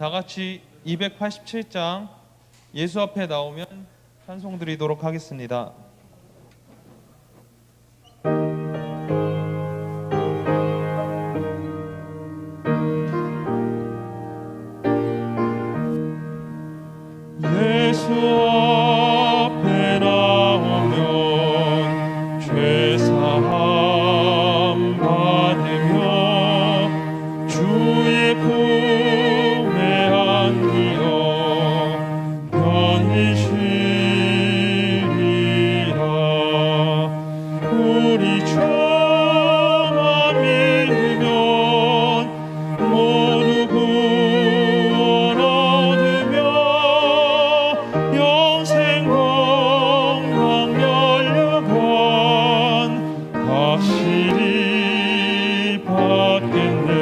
다 같이 287장 예수 앞에 나오면 찬송 드리도록 하겠습니다. 예수 앞에 나오면 죄사함 받으며 주의 품에 안기어 편히쉬리라. 우리 주만 믿으면 모두 구원 얻으며 영생 영광 면류관 확실히 받겠네.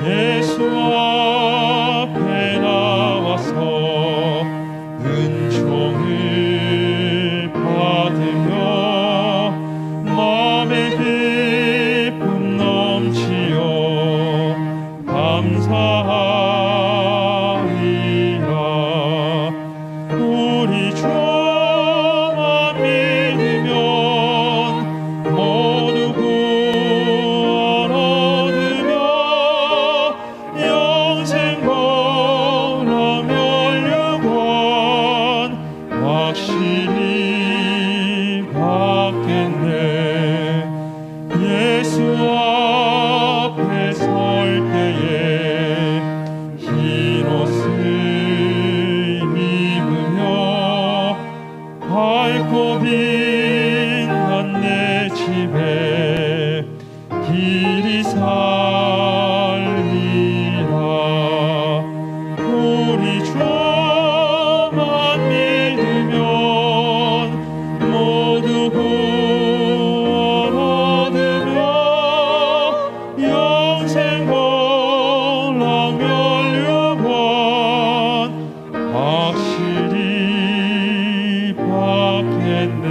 예수 앞에 나와서 은총을 받으며 마음의 기쁨 넘치어 감사하리라. 우리 주만 믿으면 모두 구원 얻으며 영생 영광 면류관 확실히 받겠네. 예수 앞에 설 때에 흰 옷을 입으며 밝고 빛난 내 집에 길이 살리라. 우리 주만 믿으면 모두 구원 얻으며 영생 영광 면류관 확실히 받겠네.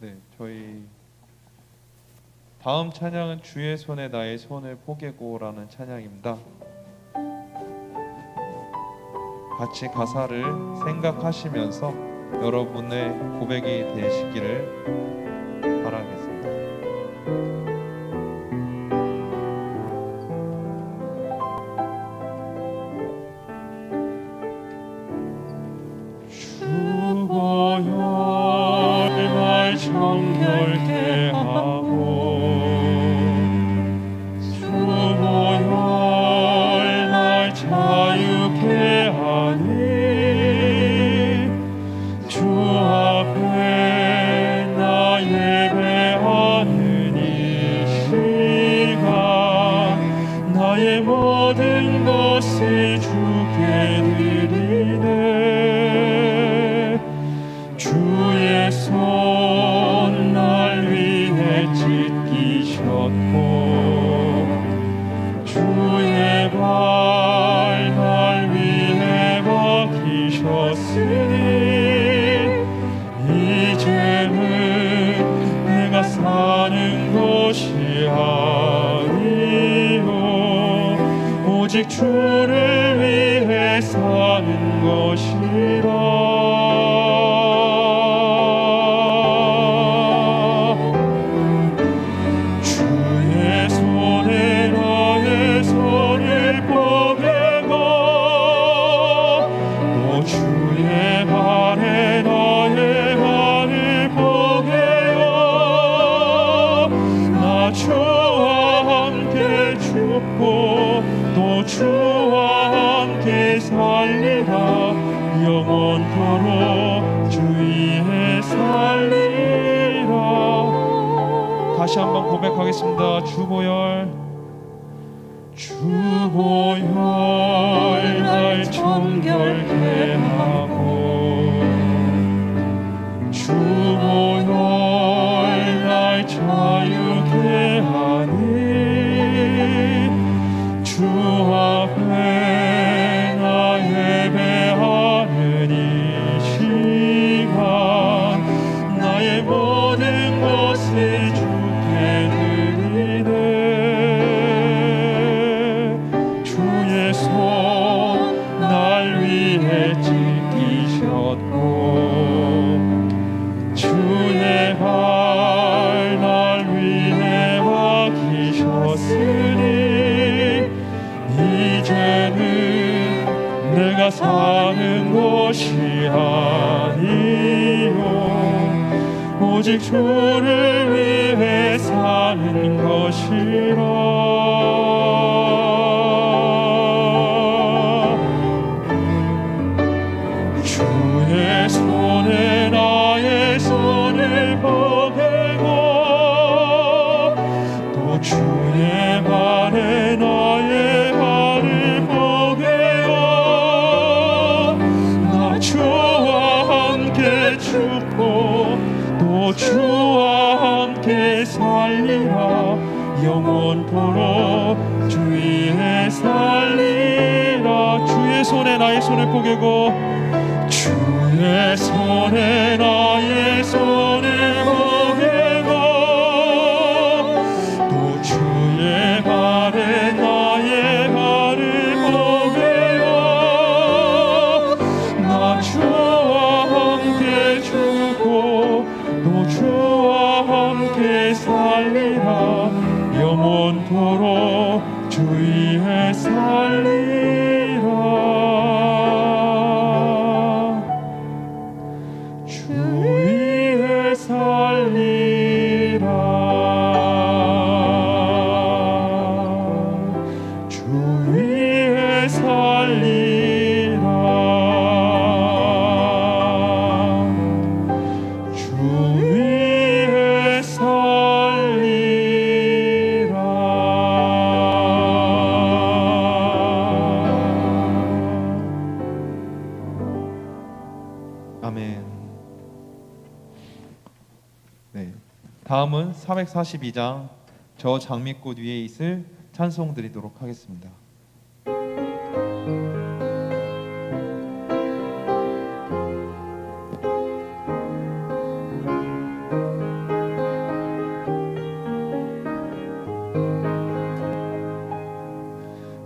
네, 저희 다음 찬양은 주의 손에 나의 손을 포개고라는 찬양입니다. 같이 가사를 생각하시면서 여러분의 고백이 되시기를 바라겠습니다. 주보혈 날 정결케 하고 주보혈 날 자유케 하니 주 앞에 나 예배하는 이 시간 나의 모든 것을 주께 드리네. 주의 손 날 위해 찢기셨고 주의 발 날 위해 박히셨으니 이제는 내가 사는 것이 아니요 오직 주를 위해 사는 것이라. 주의 손에 나의 손을 포개고 또 주의 발에 나의 발을 포개어 나 주와 함께 죽고 또 주와 함께 살리라. 영원토록 주 위에 살리라. 다시 한번 고백하겠습니다. 주보혈 날 정결케 하고 주보혈 날 자유케 하니 주 앞에 나 예배하는 이 시간 사는 것이 아니요 오직 주를 위해 사는 것이라. 주의 손에 나의 손을 보내고 또 주의 발에 나의 발을 보내어 나 주와 함께 죽고 또 주와 함께 살리라. 영원토록 주 위에 살리라. 주의 손에 나의 손을 포개고 주의 손에 나의 손을 포개고 또 주의 발에 나의 발을 포개어 나 주와 함께 죽고 또 주와 함께 살리라. 영원토록 주 위에 살리라. 주 위에 살리라. 주 위에 살리라. 주 위에 살리라. 아멘. 네, 다음은 442장 저 장미꽃 위에 있을 찬송 드리도록 하겠습니다.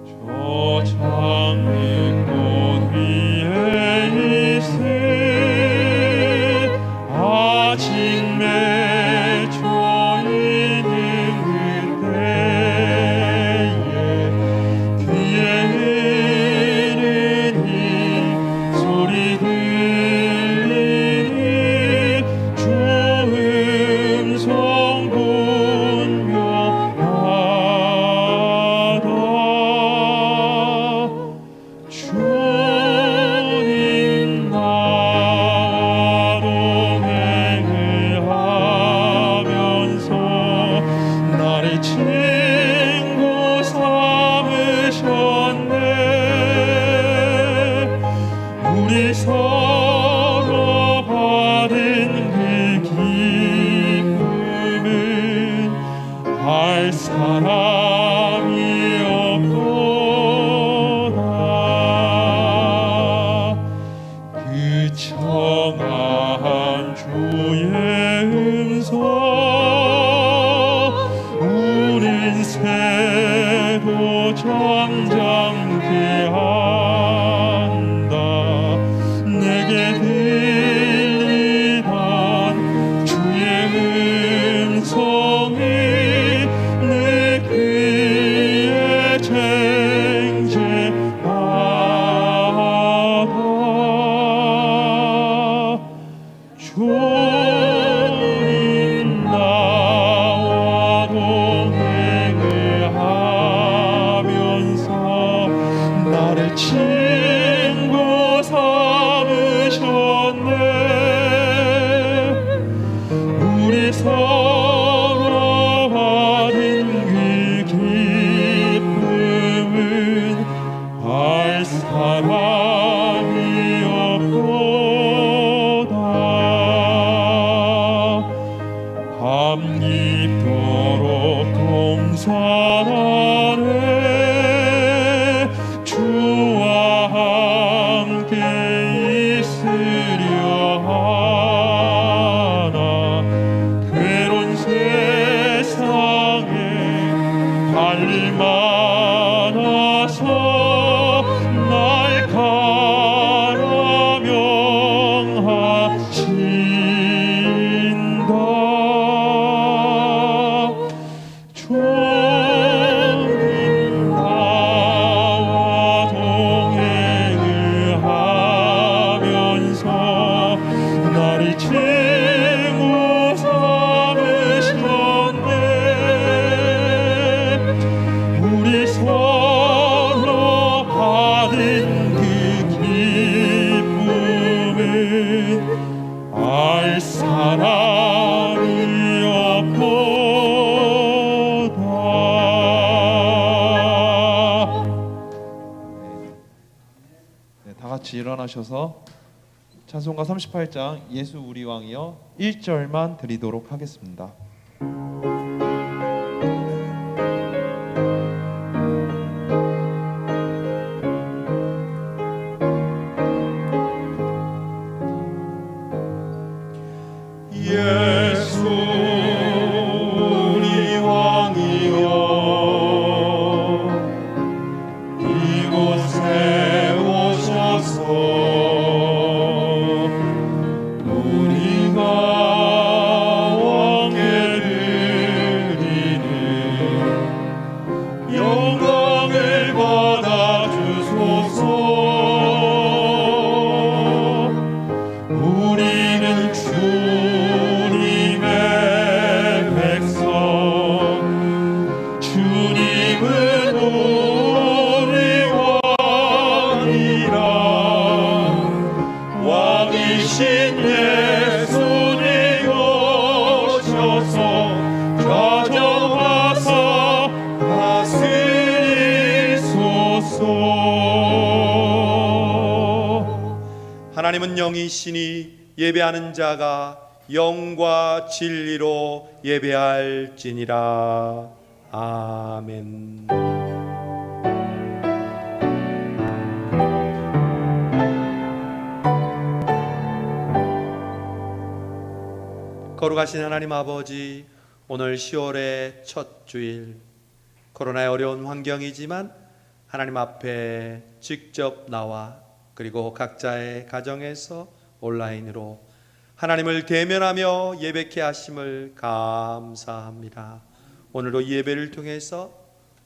저 장미꽃 위에 있을 아직 맺혀 있는 그때에 귀에 흐르는 소리 들리니 주 음성 분명하다. 주님 나와 동행을 하면서 나를 친구 삼으셨네. 우리 서로 받은 그 기쁨은 할 사람이 없도다. 그 청아한 주의 음성 우린 새도 잠잠케 한다. 내게 들리던 주의 음성이 내 귀에 쟁쟁하다. 주님 나와 동행을 하면서 나를 친구 삼으셨네. 우리 서로 받은 그 기쁨은 알 사람이 없도다. 밤깊도록 동산 아래 주와 함께 있으려 하나. 괴로운 세상에 할 일 많아서 날 가라명하신다. 주님 나와 동행을 다 같이 일어나셔서 찬송가 38장 예수 우리 왕이여 1절만 드리도록 하겠습니다. 예수 우리 왕이여 이곳에 오셔서 우리가 왕께 드리는 영광을 받아 주소서. 우리는 주님의 백성, 주님은 우리 왕이라. 왕이신 예수님 오셔서 가져가사 다스리소서. 하나님은 영이시니 예배하는 자가 영과 진리로 예배할지니라. 아멘. 거룩하신 하나님 아버지, 오늘 10월의 첫 주일, 코로나의 어려운 환경이지만 하나님 앞에 직접 나와 그리고 각자의 가정에서 온라인으로 하나님을 대면하며 예배케 하심을 감사합니다. 오늘도 이 예배를 통해서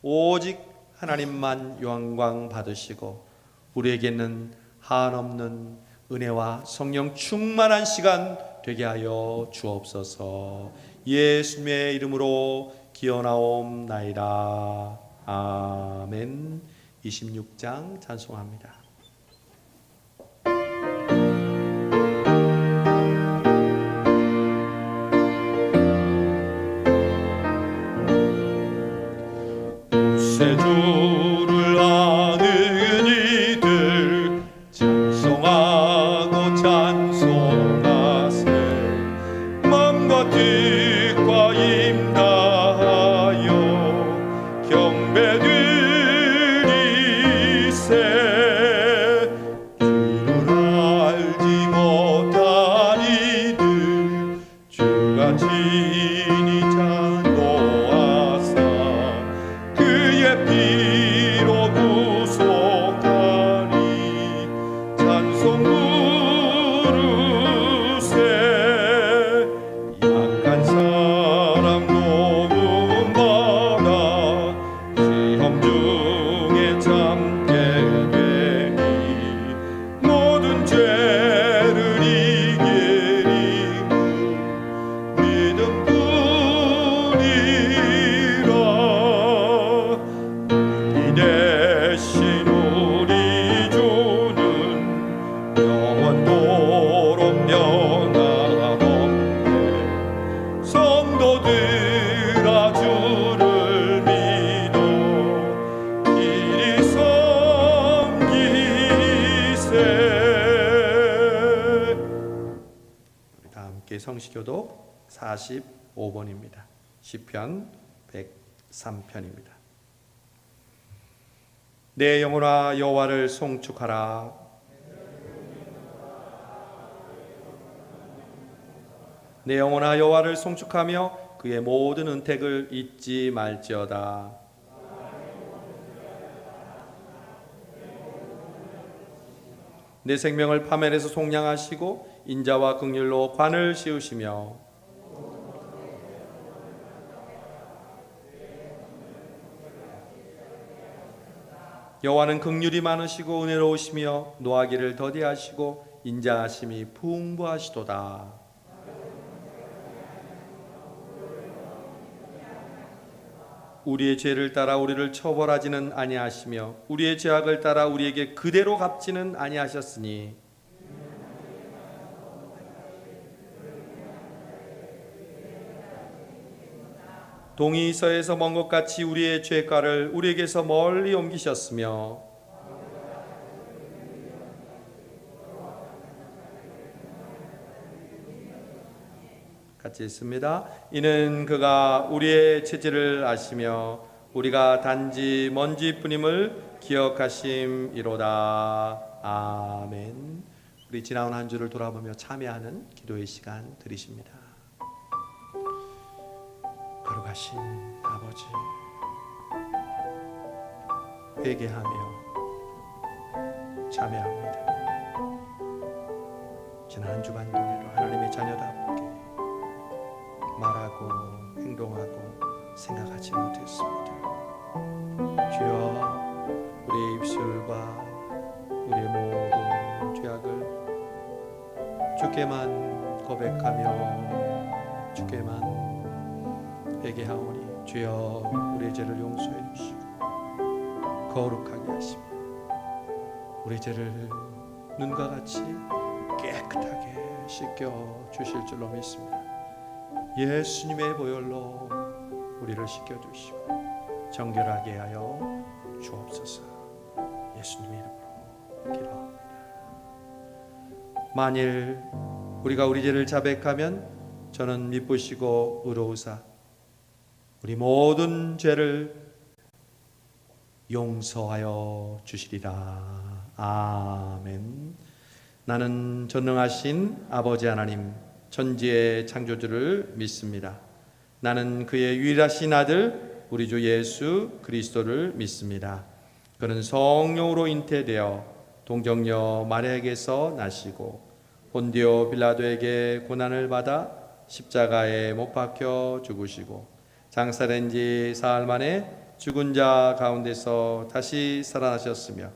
오직 하나님만 영광 받으시고 우리에게는 한없는 은혜와 성령 충만한 시간 되게 하여 주옵소서. 예수님의 이름으로 기원하옵나이다. 아멘. 26장 찬송합니다. 구세주를 아는 이들 찬송하고 찬송하세. 마음과 뜻과 임다하여 경배드리세. 주를 알지 못한 이들 주가 친히 찬송하사 그의 피로 구속하니 찬송 부르세. 약한 사람 도움받아 시험 중에 참게 되니 모든 죄를 이기리 믿음뿐이라. 이 대신 우리 주는 영원토록 명하옵네. 성도들아 주를 믿어 길이 섬기세. 우리 다 함께 성시교독 45번입니다. 시편 103편입니다. 내 영혼아 여호와를 송축하라. 내 영혼아 여호와를 송축하며 그의 모든 은택을 잊지 말지어다. 내 생명을 파멸해서 속량하시고 인자와 긍휼로 관을 씌우시며 여호와는 긍휼이 많으시고 은혜로우시며 노하기를 더디하시고 인자하심이 풍부하시도다. 우리의 죄를 따라 우리를 처벌하지는 아니하시며 우리의 죄악을 따라 우리에게 그대로 갚지는 아니하셨으니 동이 서에서 먼 것 같이 우리의 죄가를 우리에게서 멀리 옮기셨으며 같이 있습니다. 이는 그가 우리의 체질을 아시며 우리가 단지 먼지뿐임을 기억하심이로다. 아멘. 우리 지나온 한 주를 돌아보며 참여하는 기도의 시간 드리십니다. 거룩하신 아버지, 회개하며 참여합니다. 지난 한 주간 동안도 하나님의 자녀답게 말하고 행동하고 생각하지 못했습니다. 주여, 우리의 입술과 우리의 모든 죄악을 주께만 고백하며 주께만 회개하오니 주여, 우리의 죄를 용서해 주시고 거룩하게 하시며 우리 죄를 눈과 같이 깨끗하게 씻겨 주실 줄로 믿습니다. 예수님의 보혈로 우리를 씻겨 주시고 정결하게 하여 주옵소서. 예수님의 이름으로 기도합니다. 만일 우리가 우리 죄를 자백하면 저는 미쁘시고 의로우사 우리 모든 죄를 용서하여 주시리라. 아멘. 나는 전능하신 아버지 하나님, 천지의 창조주를 믿습니다. 나는 그의 유일하신 아들 우리 주 예수 그리스도를 믿습니다. 그는 성령으로 잉태되어 동정녀 마리아에게서 나시고 본디오 빌라도에게 고난을 받아 십자가에 못 박혀 죽으시고 장사된 지 사흘 만에 죽은 자 가운데서 다시 살아나셨으며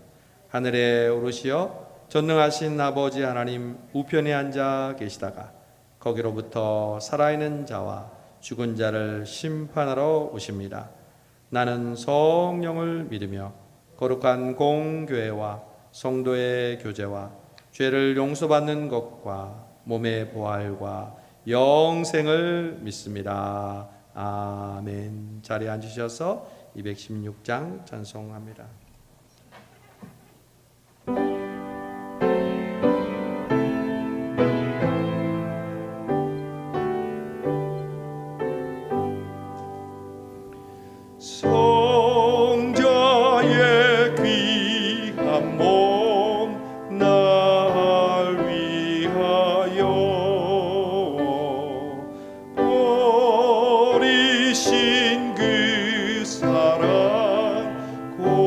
하늘에 오르시어 전능하신 아버지 하나님 우편에 앉아 계시다가 거기로부터 살아있는 자와 죽은 자를 심판하러 오십니다. 나는 성령을 믿으며 거룩한 공교회와 성도의 교제와 죄를 용서받는 것과 몸의 부활과 영생을 믿습니다. 아멘. 자리에 앉으셔서 216장 찬송합니다. 성자의 귀한 몸 날 위하여 버리신 그 사랑 고마워라.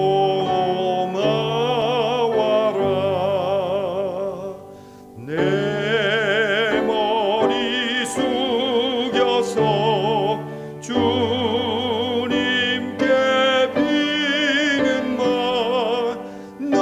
내 머리 숙여서 주님께 비는 말 나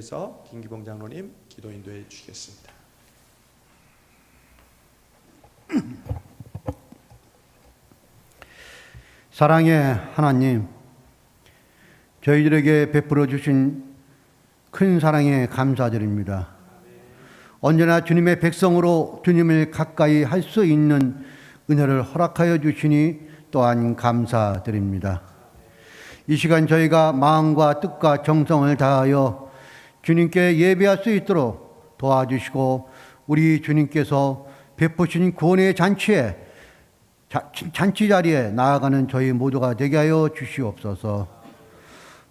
위해서 김기봉 장로님 기도 인도해 주시겠습니다. 사랑의 하나님, 저희들에게 베풀어 주신 큰 사랑에 감사드립니다. 언제나 주님의 백성으로 주님을 가까이 할 수 있는 은혜를 허락하여 주시니 또한 감사드립니다. 이 시간 저희가 마음과 뜻과 정성을 다하여 주님께 예배할 수 있도록 도와주시고, 우리 주님께서 베푸신 구원의 잔치 자리에 나아가는 저희 모두가 되게 하여 주시옵소서.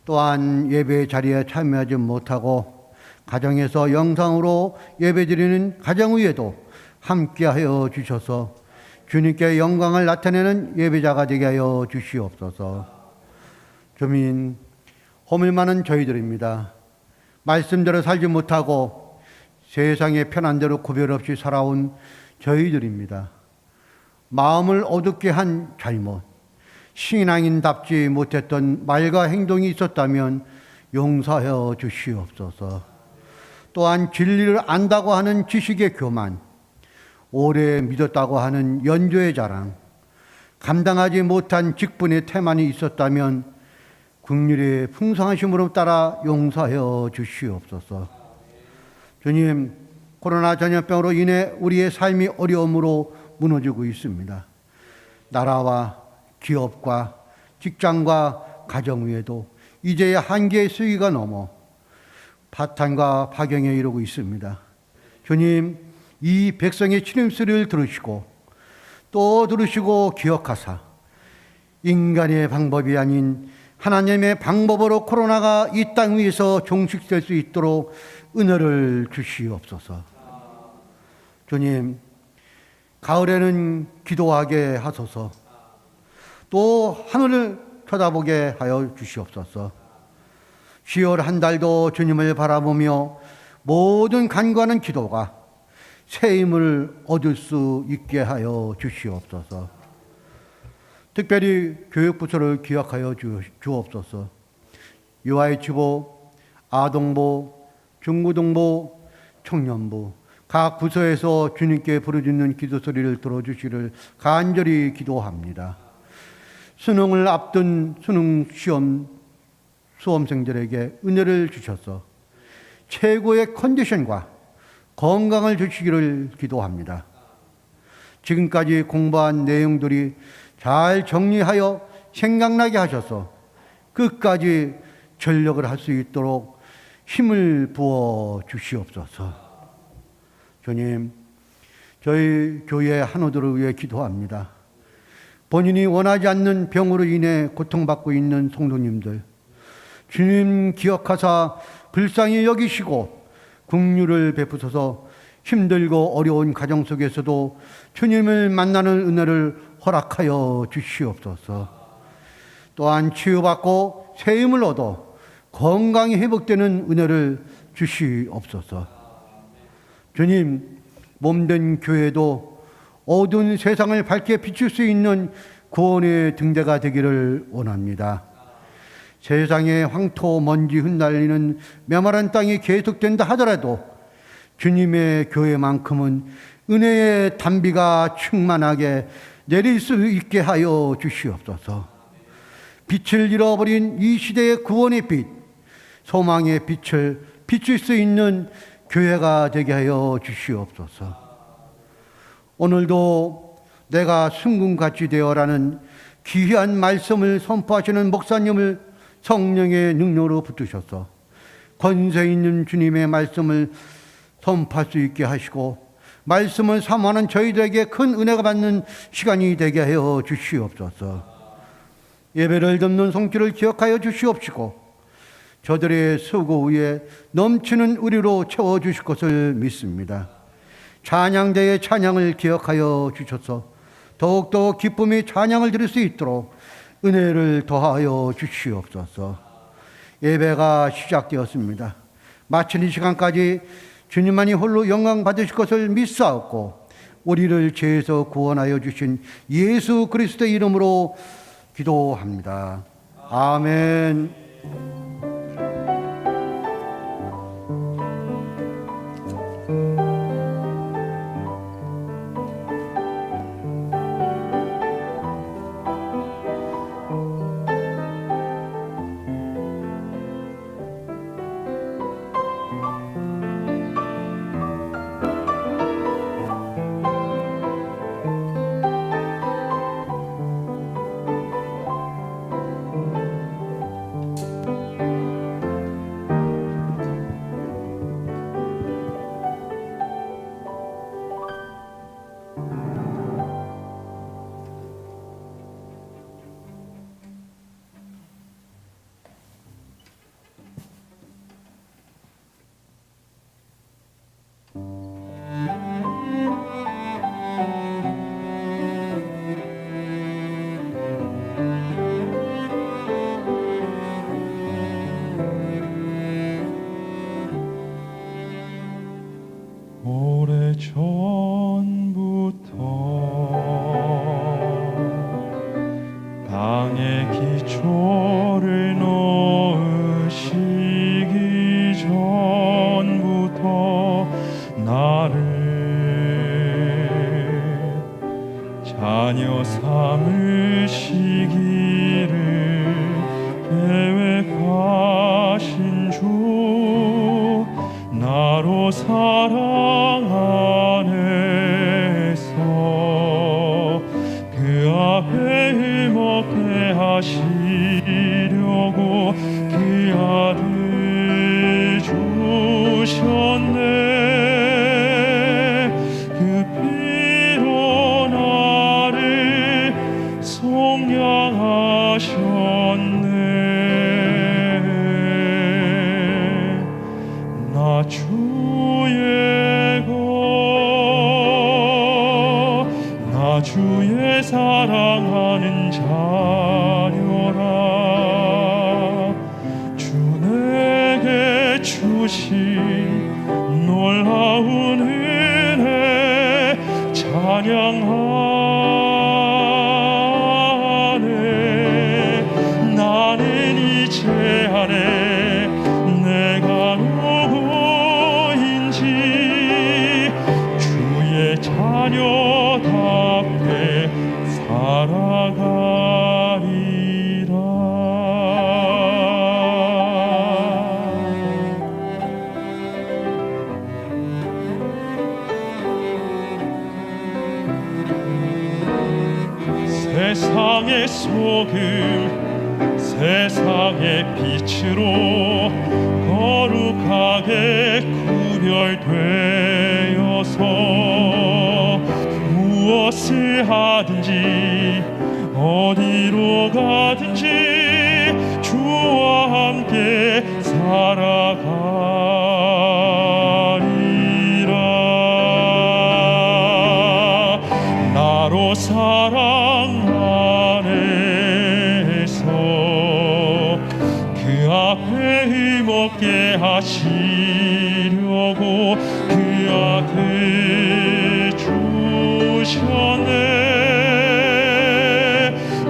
또한 예배 자리에 참여하지 못하고 가정에서 영상으로 예배드리는 가정 위에도 함께하여 주셔서 주님께 영광을 나타내는 예배자가 되게 하여 주시옵소서. 주님, 허물 많은 저희들입니다. 말씀대로 살지 못하고 세상의 편안대로 구별 없이 살아온 저희들입니다. 마음을 어둡게 한 잘못, 신앙인답지 못했던 말과 행동이 있었다면 용서하여 주시옵소서. 또한 진리를 안다고 하는 지식의 교만, 오래 믿었다고 하는 연조의 자랑, 감당하지 못한 직분의 태만이 있었다면 긍휼의 풍성하심으로 따라 용서하여 주시옵소서. 주님, 코로나 전염병으로 인해 우리의 삶이 어려움으로 무너지고 있습니다. 나라와 기업과 직장과 가정 위에도 이제야 한계의 수위가 넘어 파탄과 파경에 이르고 있습니다. 주님, 이 백성의 신음소리를 들으시고 또 들으시고 기억하사 인간의 방법이 아닌 하나님의 방법으로 코로나가 이 땅 위에서 종식될 수 있도록 은혜를 주시옵소서. 주님, 가을에는 기도하게 하소서. 또 하늘을 쳐다보게 하여 주시옵소서. 10월 한 달도 주님을 바라보며 모든 간구하는 기도가 새 힘을 얻을 수 있게 하여 주시옵소서. 특별히 교육부서를 기억하여 주옵소서. 유아유치부, 아동부, 중고등부, 청년부 각 부서에서 주님께 부르짖는 기도소리를 들어주시를 간절히 기도합니다. 수능을 앞둔 수능시험 수험생들에게 은혜를 주셔서 최고의 컨디션과 건강을 주시기를 기도합니다. 지금까지 공부한 내용들이 잘 정리하여 생각나게 하셔서 끝까지 전력을 할 수 있도록 힘을 부어 주시옵소서. 주님, 저희 교회 한우들을 위해 기도합니다. 본인이 원하지 않는 병으로 인해 고통받고 있는 성도님들, 주님 기억하사 불쌍히 여기시고 긍휼을 베푸소서. 힘들고 어려운 가정 속에서도 주님을 만나는 은혜를 허락하여 주시옵소서. 또한 치유받고 새 힘을 얻어 건강이 회복되는 은혜를 주시옵소서. 주님, 몸된 교회도 어두운 세상을 밝게 비출 수 있는 구원의 등대가 되기를 원합니다. 세상에 황토 먼지 흩날리는 메마른 땅이 계속된다 하더라도 주님의 교회만큼은 은혜의 단비가 충만하게 내릴 수 있게 하여 주시옵소서. 빛을 잃어버린 이 시대의 구원의 빛, 소망의 빛을 비출 수 있는 교회가 되게 하여 주시옵소서. 오늘도 내가 순금같이 되어라는 귀한 말씀을 선포하시는 목사님을 성령의 능력으로 붙드셔서 권세 있는 주님의 말씀을 선포할 수 있게 하시고 말씀을 사모하는 저희들에게 큰 은혜가 받는 시간이 되게 하여 주시옵소서. 예배를 듣는 손길을 기억하여 주시옵시고 저들의 수고 위에 넘치는 의리로 채워주실 것을 믿습니다. 찬양대의 찬양을 기억하여 주셔서 더욱더 기쁨의 찬양을 드릴 수 있도록 은혜를 더하여 주시옵소서. 예배가 시작되었습니다. 마친 이 시간까지 주님만이 홀로 영광 받으실 것을 믿사옵고 우리를 죄에서 구원하여 주신 예수 그리스도의 이름으로 기도합니다. 아멘. 자녀 삼으시기를 계획하신 주 나로 사랑 안에서 그 앞에 힘없게 하시려고 그 아들 주셨네. 그 피로 나를 속량하셨네. 나 주의 것, 나 주의 사랑하는 자녀라. 주 내게 주신 놀라운 은혜 찬양하네. 나는 이제 안에 내가 누구인지 주의 자녀답게 살아가리라. 세상의 소금, 세상의 빛으로 거룩하게 구별되어서 무엇을 하든지 어디로 가든지 주와 함께 살아가리라. 나로 사랑 안에서 그 앞에 힘없게 하시려고 그 아들 주셨네.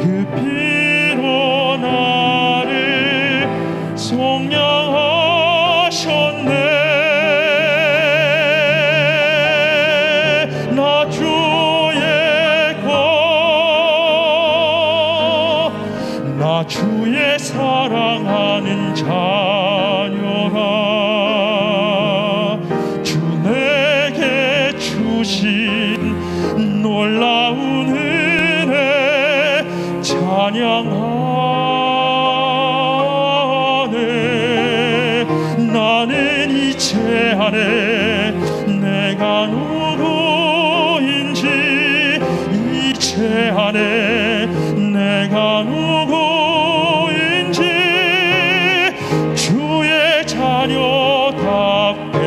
그 피로 나를 속량하셨네. 나 주의 것, 나 주의 사랑하는 자녀라. 주 내게 주신 놀라운 은혜 찬양하네. 나는 이제 안에 내가 누구인지 이제 안에 내가 누구인지 주의 자녀답게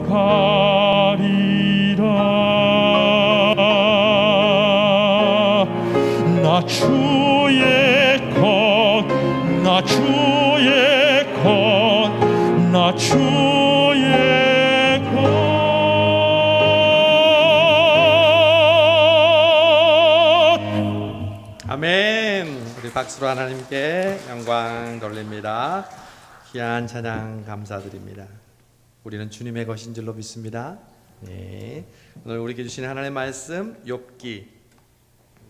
살아가리라. 나 주의 것, 나 주의 것, 나 주의 것. 아멘. 우리 박수로 하나님께 영광 돌립니다. 귀한 찬양 감사드립니다. 우리는 주님의 것인 줄로 믿습니다. 네. 오늘 우리에게 주신 하나님의 말씀 욥기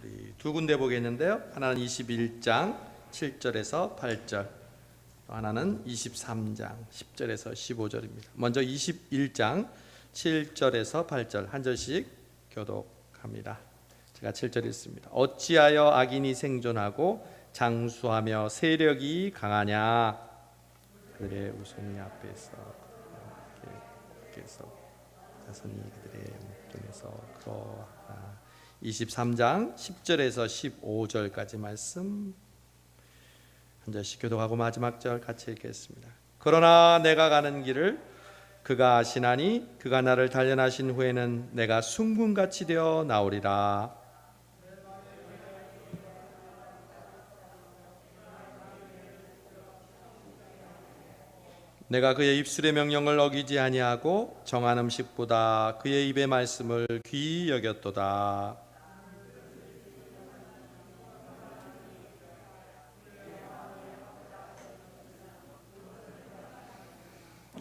우리 두 군데 보겠는데요. 하나는 21장 7절에서 8절, 또 하나는 23장 10절에서 15절입니다. 먼저 21장 7절에서 8절 한 절씩 교독합니다. 제가 7절 읽습니다. 어찌하여 악인이 생존하고 장수하며 세력이 강하냐. 그들의 우선이 앞에서 자손이 그들의 목전에서 그러하나. 23장 10절에서 15절까지 말씀 한 절씩 교독하고 마지막 절 같이 읽겠습니다. 그러나 내가 가는 길을 그가 아시나니 그가 나를 단련하신 후에는 내가 순금같이 되어 나오리라. 내가 그의 입술의 명령을 어기지 아니하고 정한 음식보다 그의 입의 말씀을 귀히 여겼도다.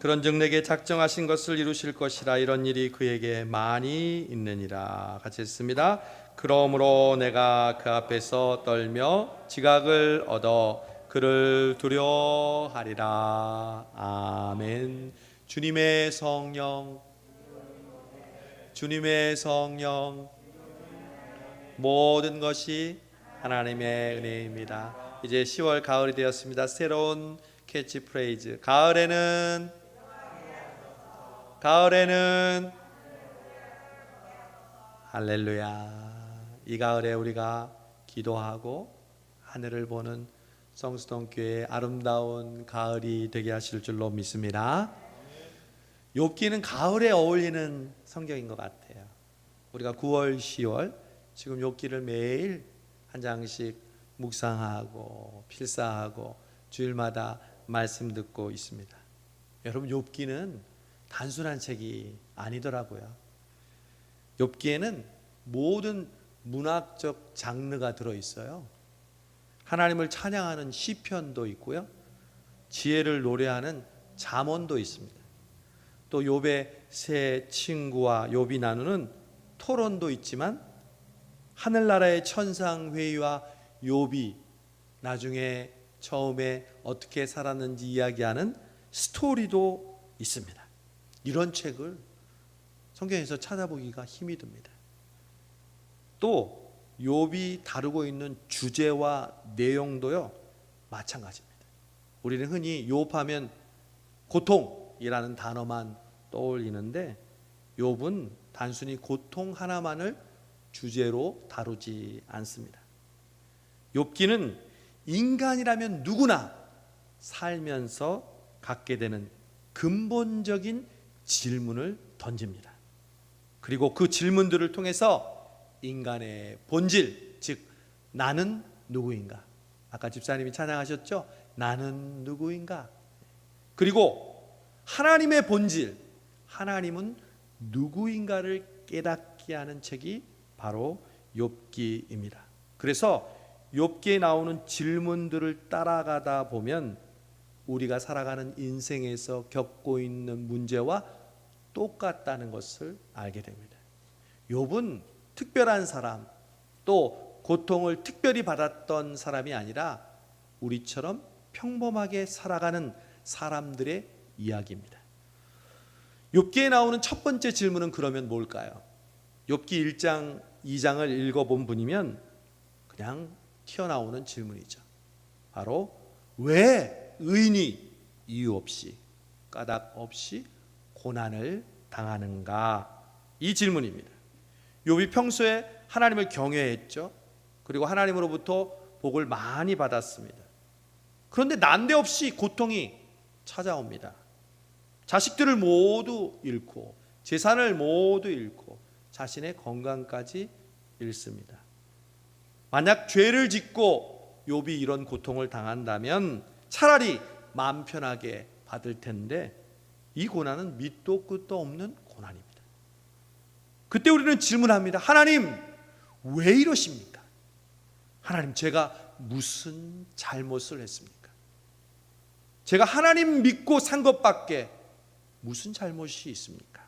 그런즉 내게 작정하신 것을 이루실 것이라. 이런 일이 그에게 많이 있느니라. 같이 읽습니다. 그러므로 내가 그 앞에서 떨며 지각을 얻어 그를 두려워하리라. 아멘. 주님의 성령, 주님의 성령, 모든 것이 하나님의 은혜입니다. 이제 10월 가을이 되었습니다. 새로운 캐치프레이즈. 가을에는 할렐루야. 이 가을에 우리가 기도하고 하늘을 보는 성수동교회의 아름다운 가을이 되게 하실 줄로 믿습니다. 욥기는 가을에 어울리는 성경인 것 같아요. 우리가 9월, 10월 지금 욥기를 매일 한 장씩 묵상하고 필사하고 주일마다 말씀 듣고 있습니다. 여러분, 욥기는 단순한 책이 아니더라고요. 욥기에는 모든 문학적 장르가 들어있어요. 하나님을 찬양하는 시편도 있고요, 지혜를 노래하는 잠언도 있습니다. 또 욥의 세 친구와 욥이 나누는 토론도 있지만, 하늘나라의 천상회의와 욥이 나중에 처음에 어떻게 살았는지 이야기하는 스토리도 있습니다. 이런 책을 성경에서 찾아보기가 힘이 듭니다. 또 욥이 다루고 있는 주제와 내용도요, 마찬가지입니다. 우리는 흔히 욥하면 고통이라는 단어만 떠올리는데, 욥은 단순히 고통 하나만을 주제로 다루지 않습니다. 욥기는 인간이라면 누구나 살면서 갖게 되는 근본적인 질문을 던집니다. 그리고 그 질문들을 통해서 인간의 본질, 즉 나는 누구인가? 아까 집사님이 찬양하셨죠? 나는 누구인가? 그리고 하나님의 본질, 하나님은 누구인가를 깨닫게 하는 책이 바로 욥기입니다. 그래서 욥기에 나오는 질문들을 따라가다 보면 우리가 살아가는 인생에서 겪고 있는 문제와 똑같다는 것을 알게 됩니다. 욥은 특별한 사람, 또 고통을 특별히 받았던 사람이 아니라 우리처럼 평범하게 살아가는 사람들의 이야기입니다. 욥기에 나오는 첫 번째 질문은 그러면 뭘까요? 욥기 1장, 2장을 읽어본 분이면 그냥 튀어나오는 질문이죠. 바로 왜 의인이 이유 없이, 까닭 없이 고난을 당하는가? 이 질문입니다. 욥이 평소에 하나님을 경외했죠. 그리고 하나님으로부터 복을 많이 받았습니다. 그런데 난데없이 고통이 찾아옵니다. 자식들을 모두 잃고 재산을 모두 잃고 자신의 건강까지 잃습니다. 만약 죄를 짓고 욥이 이런 고통을 당한다면 차라리 마음 편하게 받을 텐데, 이 고난은 밑도 끝도 없는 고난입니다. 그때 우리는 질문합니다. 하나님, 왜 이러십니까? 하나님, 제가 무슨 잘못을 했습니까? 제가 하나님 믿고 산 것밖에 무슨 잘못이 있습니까?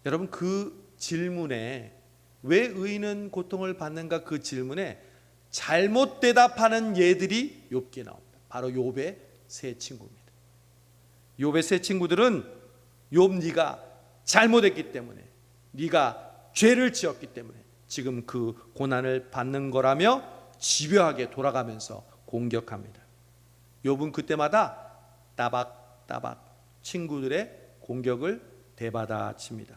여러분, 그 질문에, 왜 의인은 고통을 받는가, 그 질문에 잘못 대답하는 예들이 욥기에 나옵니다. 바로 욥의 세 친구입니다. 욥의 세 친구들은 욥, 네가 잘못했기 때문에, 네가 죄를 지었기 때문에 지금 그 고난을 받는 거라며 집요하게 돌아가면서 공격합니다. 욥은 그때마다 따박따박 친구들의 공격을 대받아칩니다.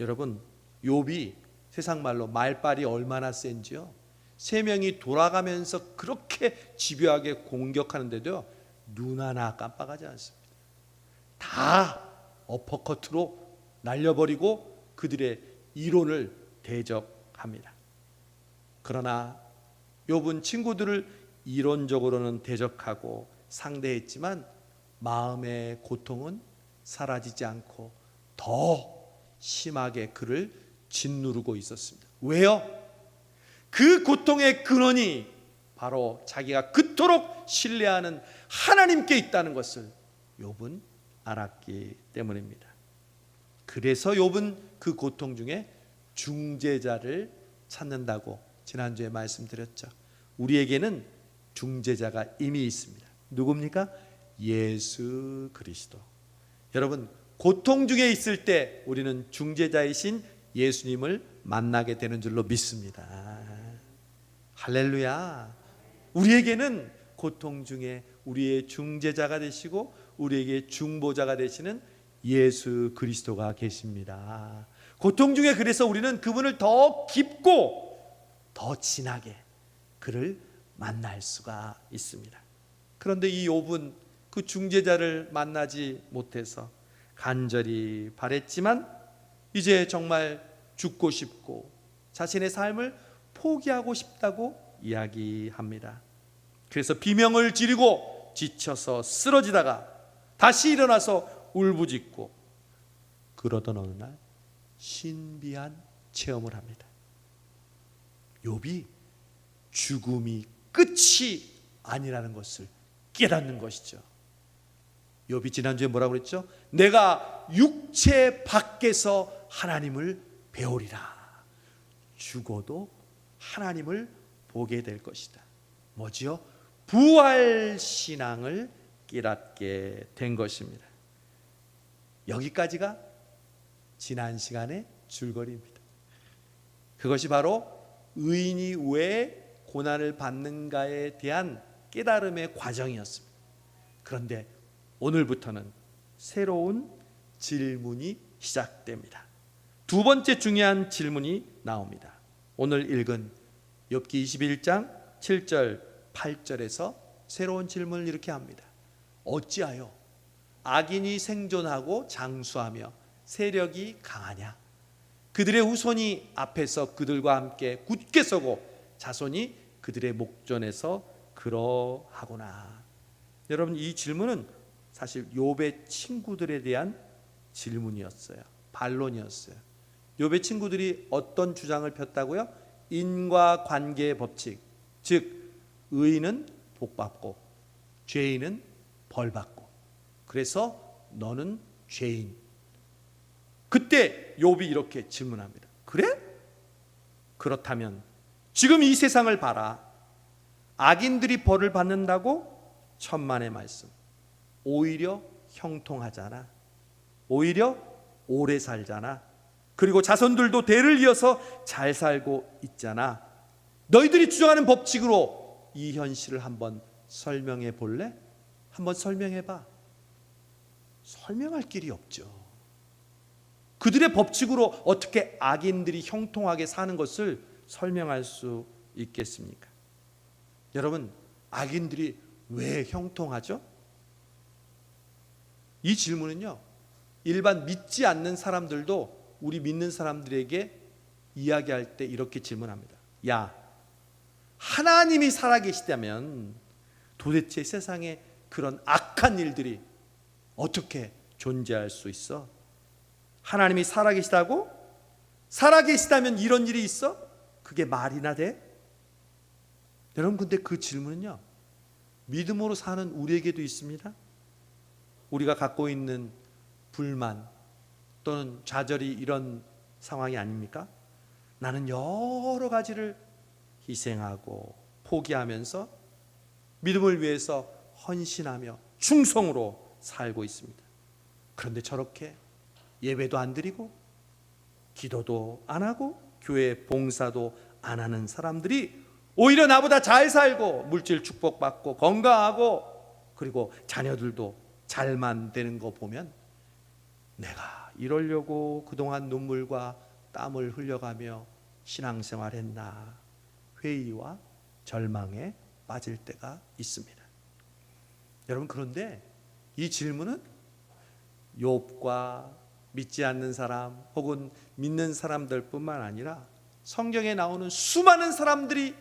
여러분, 욥이 세상 말로 말빨이 얼마나 센지요. 세 명이 돌아가면서 그렇게 집요하게 공격하는데도 눈 하나 깜빡하지 않습니다. 다 어퍼컷으로 날려버리고 그들의 이론을 대적합니다. 그러나 욥은 친구들을 이론적으로는 대적하고 상대했지만 마음의 고통은 사라지지 않고 더 심하게 그를 짓누르고 있었습니다. 왜요? 그 고통의 근원이 바로 자기가 그토록 신뢰하는 하나님께 있다는 것을 욥은 알았기 때문입니다. 그래서 욥은 그 고통 중에 중재자를 찾는다고 지난주에 말씀드렸죠. 우리에게는 중재자가 이미 있습니다. 누굽니까? 예수 그리스도. 여러분, 고통 중에 있을 때 우리는 중재자이신 예수님을 만나게 되는 줄로 믿습니다. 할렐루야. 우리에게는 고통 중에 우리의 중재자가 되시고 우리에게 중보자가 되시는 예수 그리스도가 계십니다. 고통 중에 그래서 우리는 그분을 더 깊고 더 진하게 그를 만날 수가 있습니다. 그런데 이 욥은 그 중재자를 만나지 못해서 간절히 바랬지만 이제 정말 죽고 싶고 자신의 삶을 포기하고 싶다고 이야기합니다. 그래서 비명을 지르고 지쳐서 쓰러지다가 다시 일어나서 울부짖고 그러던 어느 날 신비한 체험을 합니다. 욥이 죽음이 끝이 아니라는 것을 깨닫는 것이죠. 욥이 지난주에 뭐라고 그랬죠? 내가 육체 밖에서 하나님을 배우리라. 죽어도 하나님을 보게 될 것이다. 뭐지요? 부활신앙을 깨닫게 된 것입니다. 여기까지가 지난 시간의 줄거리입니다. 그것이 바로 의인이 왜 고난을 받는가에 대한 깨달음의 과정이었습니다. 그런데 오늘부터는 새로운 질문이 시작됩니다. 두 번째 중요한 질문이 나옵니다. 오늘 읽은 욥기 21장 7절 8절에서 새로운 질문을 이렇게 합니다. 어찌하여 악인이 생존하고 장수하며 세력이 강하냐? 그들의 후손이 앞에서 그들과 함께 굳게 서고 자손이 그들의 목전에서 그러하구나. 여러분, 이 질문은 사실 욥의 친구들에 대한 질문이었어요. 반론이었어요. 욥의 친구들이 어떤 주장을 폈다고요? 인과관계의 법칙, 즉 의인은 복받고 죄인은 벌받고, 그래서 너는 죄인. 그때 욥이 이렇게 질문합니다. 그래? 그렇다면 지금 이 세상을 봐라. 악인들이 벌을 받는다고? 천만의 말씀. 오히려 형통하잖아. 오히려 오래 살잖아. 그리고 자손들도 대를 이어서 잘 살고 있잖아. 너희들이 주장하는 법칙으로 이 현실을 한번 설명해 볼래? 한번 설명해 봐. 설명할 길이 없죠. 그들의 법칙으로 어떻게 악인들이 형통하게 사는 것을 설명할 수 있겠습니까? 여러분, 악인들이 왜 형통하죠? 이 질문은요, 일반 믿지 않는 사람들도 우리 믿는 사람들에게 이야기할 때 이렇게 질문합니다. 야, 하나님이 살아계시다면 도대체 세상에 그런 악한 일들이 어떻게 존재할 수 있어? 하나님이 살아계시다고? 살아계시다면 이런 일이 있어? 그게 말이나 돼? 여러분, 근데 그 질문은요, 믿음으로 사는 우리에게도 있습니다. 우리가 갖고 있는 불만 또는 좌절이 이런 상황이 아닙니까? 나는 여러 가지를 희생하고 포기하면서 믿음을 위해서 헌신하며 충성으로 살고 있습니다. 그런데 저렇게 예배도 안 드리고 기도도 안 하고 교회 봉사도 안 하는 사람들이 오히려 나보다 잘 살고 물질 축복받고 건강하고 그리고 자녀들도 잘만 되는 거 보면 내가 이러려고 그동안 눈물과 땀을 흘려가며 신앙생활했나 회의와 절망에 빠질 때가 있습니다. 여러분, 그런데 이 질문은 욥과 믿지 않는 사람 혹은 믿는 사람들뿐만 아니라 성경에 나오는 수많은 사람들이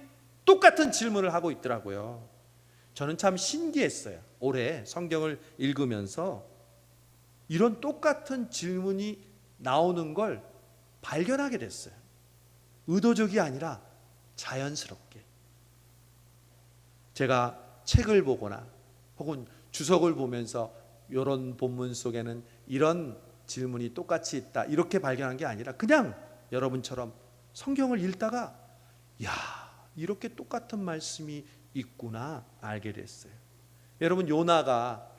똑같은 질문을 하고 있더라고요. 저는 참 신기했어요. 올해 성경을 읽으면서 이런 똑같은 질문이 나오는 걸 발견하게 됐어요. 의도적이 아니라 자연스럽게. 제가 책을 보거나 혹은 주석을 보면서 이런 본문 속에는 이런 질문이 똑같이 있다 이렇게 발견한 게 아니라 그냥 여러분처럼 성경을 읽다가 야, 이렇게 똑같은 말씀이 있구나 알게 됐어요. 여러분, 요나가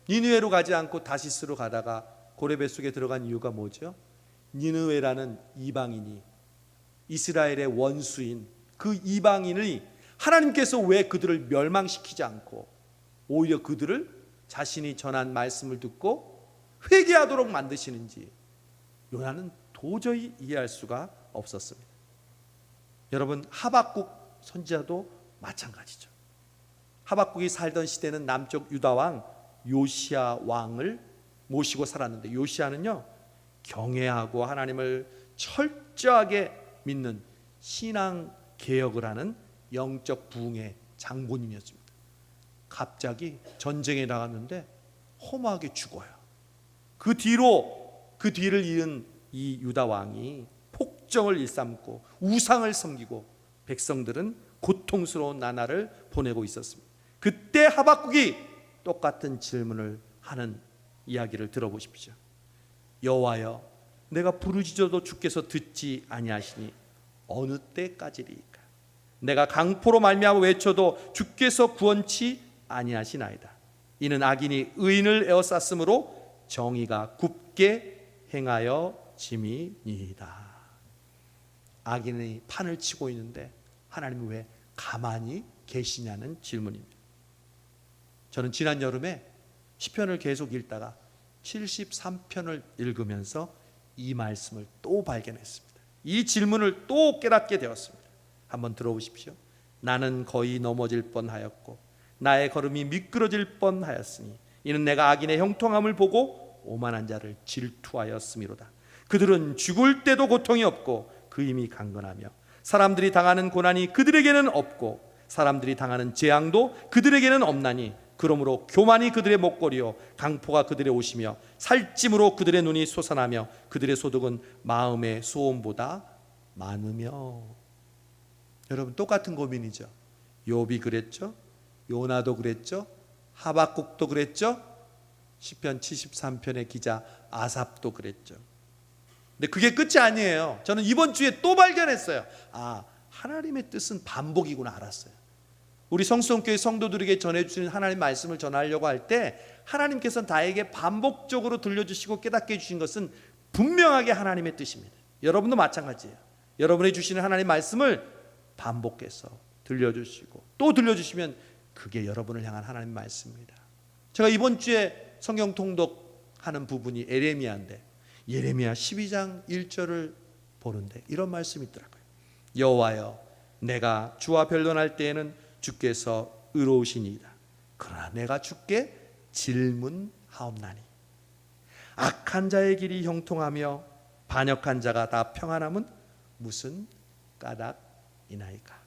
니느웨로 가지 않고 다시스로 가다가 고레 뱃속에 들어간 이유가 뭐죠? 니느웨라는 이방인이 이스라엘의 원수인 그 이방인이 하나님께서 왜 그들을 멸망시키지 않고 오히려 그들을 자신이 전한 말씀을 듣고 회개하도록 만드시는지 요나는 도저히 이해할 수가 없었습니다. 여러분, 하박국 선지자도 마찬가지죠. 하박국이 살던 시대는 남쪽 유다 왕 요시야 왕을 모시고 살았는데, 요시야는요 경외하고 하나님을 철저하게 믿는 신앙 개혁을 하는 영적 부흥의 장본인이었습니다. 갑자기 전쟁에 나갔는데 허무하게 죽어요. 그 뒤를 이은 이 유다 왕이 폭정을 일삼고 우상을 섬기고 백성들은 고통스러운 나날을 보내고 있었습니다. 그때 하박국이 똑같은 질문을 하는 이야기를 들어보십시오. 여호와여, 내가 부르짖어도 주께서 듣지 아니하시니 어느 때까지리이까? 내가 강포로 말미암아 외쳐도 주께서 구원치 아니하시나이다. 이는 악인이 의인을 에워쌌으므로 정의가 굽게 행하여 짐이니이다. 악인이 판을 치고 있는데 하나님은 왜 가만히 계시냐는 질문입니다. 저는 지난 여름에 시편을 계속 읽다가 73편을 읽으면서 이 말씀을 또 발견했습니다. 이 질문을 또 깨닫게 되었습니다. 한번 들어보십시오. 나는 거의 넘어질 뻔하였고 나의 걸음이 미끄러질 뻔하였으니 이는 내가 악인의 형통함을 보고 오만한 자를 질투하였음이로다. 그들은 죽을 때도 고통이 없고 그 힘이 강건하며 사람들이 당하는 고난이 그들에게는 없고 사람들이 당하는 재앙도 그들에게는 없나니 그러므로 교만이 그들의 목걸이요 강포가 그들의 옷이며 살찜으로 그들의 눈이 솟아나며 그들의 소득은 마음의 소원보다 많으며. 여러분, 똑같은 고민이죠. 욥이 그랬죠. 요나도 그랬죠. 하박국도 그랬죠. 시편 73편의 기자 아삽도 그랬죠. 근데 그게 끝이 아니에요. 저는 이번 주에 또 발견했어요. 아, 하나님의 뜻은 반복이구나 알았어요. 우리 성수성교회 성도들에게 전해주시는 하나님 말씀을 전하려고 할 때 하나님께서는 나에게 반복적으로 들려주시고 깨닫게 해주신 것은 분명하게 하나님의 뜻입니다. 여러분도 마찬가지예요. 여러분이 주시는 하나님 말씀을 반복해서 들려주시고 또 들려주시면 그게 여러분을 향한 하나님 말씀입니다. 제가 이번 주에 성경 통독하는 부분이 에레미야인데 예레미야 12장 1절을 보는데 이런 말씀이 있더라고요. 여호와여, 내가 주와 변론할 때에는 주께서 의로우시니이다. 그러나 내가 주께 질문하옵나니 악한 자의 길이 형통하며 반역한 자가 다 평안함은 무슨 까닭이나이까?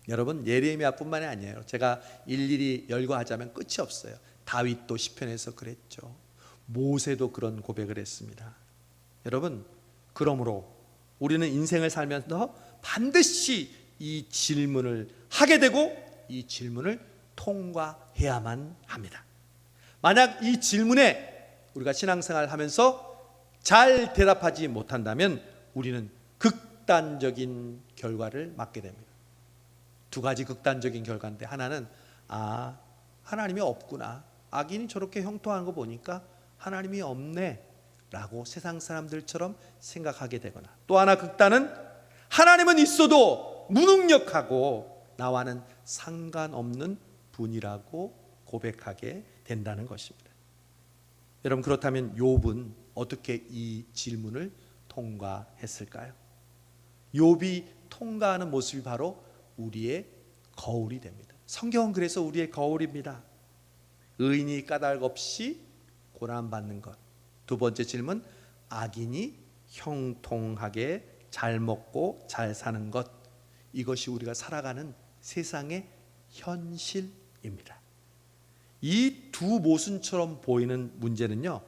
여러분, 예레미야뿐만이 아니에요. 제가 일일이 열거하자면 끝이 없어요. 다윗도 시편에서 그랬죠. 모세도 그런 고백을 했습니다. 여러분, 그러므로 우리는 인생을 살면서 반드시 이 질문을 하게 되고 이 질문을 통과해야만 합니다. 만약 이 질문에 우리가 신앙생활을 하면서 잘 대답하지 못한다면 우리는 극단적인 결과를 맞게 됩니다. 두 가지 극단적인 결과인데, 하나는 하나님이 없구나, 악인이 저렇게 형통하는 거 보니까 하나님이 없네 라고 세상 사람들처럼 생각하게 되거나, 또 하나 극단은 하나님은 있어도 무능력하고 나와는 상관없는 분이라고 고백하게 된다는 것입니다. 여러분, 그렇다면 욥은 어떻게 이 질문을 통과했을까요? 욥이 통과하는 모습이 바로 우리의 거울이 됩니다. 성경은 그래서 우리의 거울입니다. 의인이 까닭 없이 고난받는 것. 두 번째 질문, 악인이 형통하게 잘 먹고 잘 사는 것. 이것이 우리가 살아가는 세상의 현실입니다. 이 두 모순처럼 보이는 문제는요,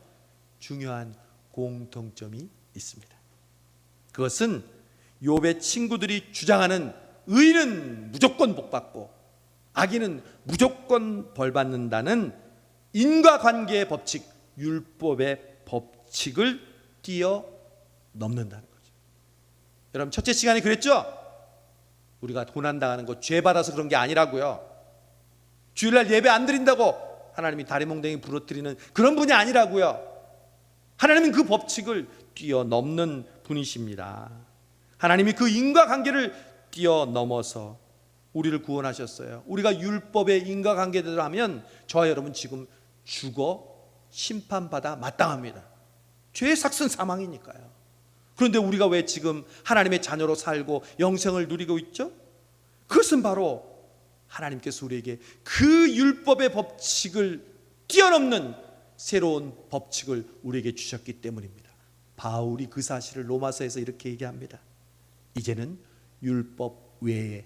중요한 공통점이 있습니다. 그것은 욥의 친구들이 주장하는 의인은 무조건 복받고 악인은 무조건 벌받는다는 인과관계의 법칙, 율법의 법칙을 뛰어넘는다는 거죠. 여러분, 첫째 시간에 그랬죠? 우리가 고난당하는 거 죄 받아서 그런 게 아니라고요. 주일날 예배 안 드린다고 하나님이 다리몽댕이 부러뜨리는 그런 분이 아니라고요. 하나님은 그 법칙을 뛰어넘는 분이십니다. 하나님이 그 인과관계를 뛰어넘어서 우리를 구원하셨어요. 우리가 율법의 인과관계대로 하면 저와 여러분 지금 죽어 심판받아 마땅합니다. 죄의 삭은 사망이니까요. 그런데 우리가 왜 지금 하나님의 자녀로 살고 영생을 누리고 있죠? 그것은 바로 하나님께서 우리에게 그 율법의 법칙을 뛰어넘는 새로운 법칙을 우리에게 주셨기 때문입니다. 바울이 그 사실을 로마서에서 이렇게 얘기합니다. 이제는 율법 외에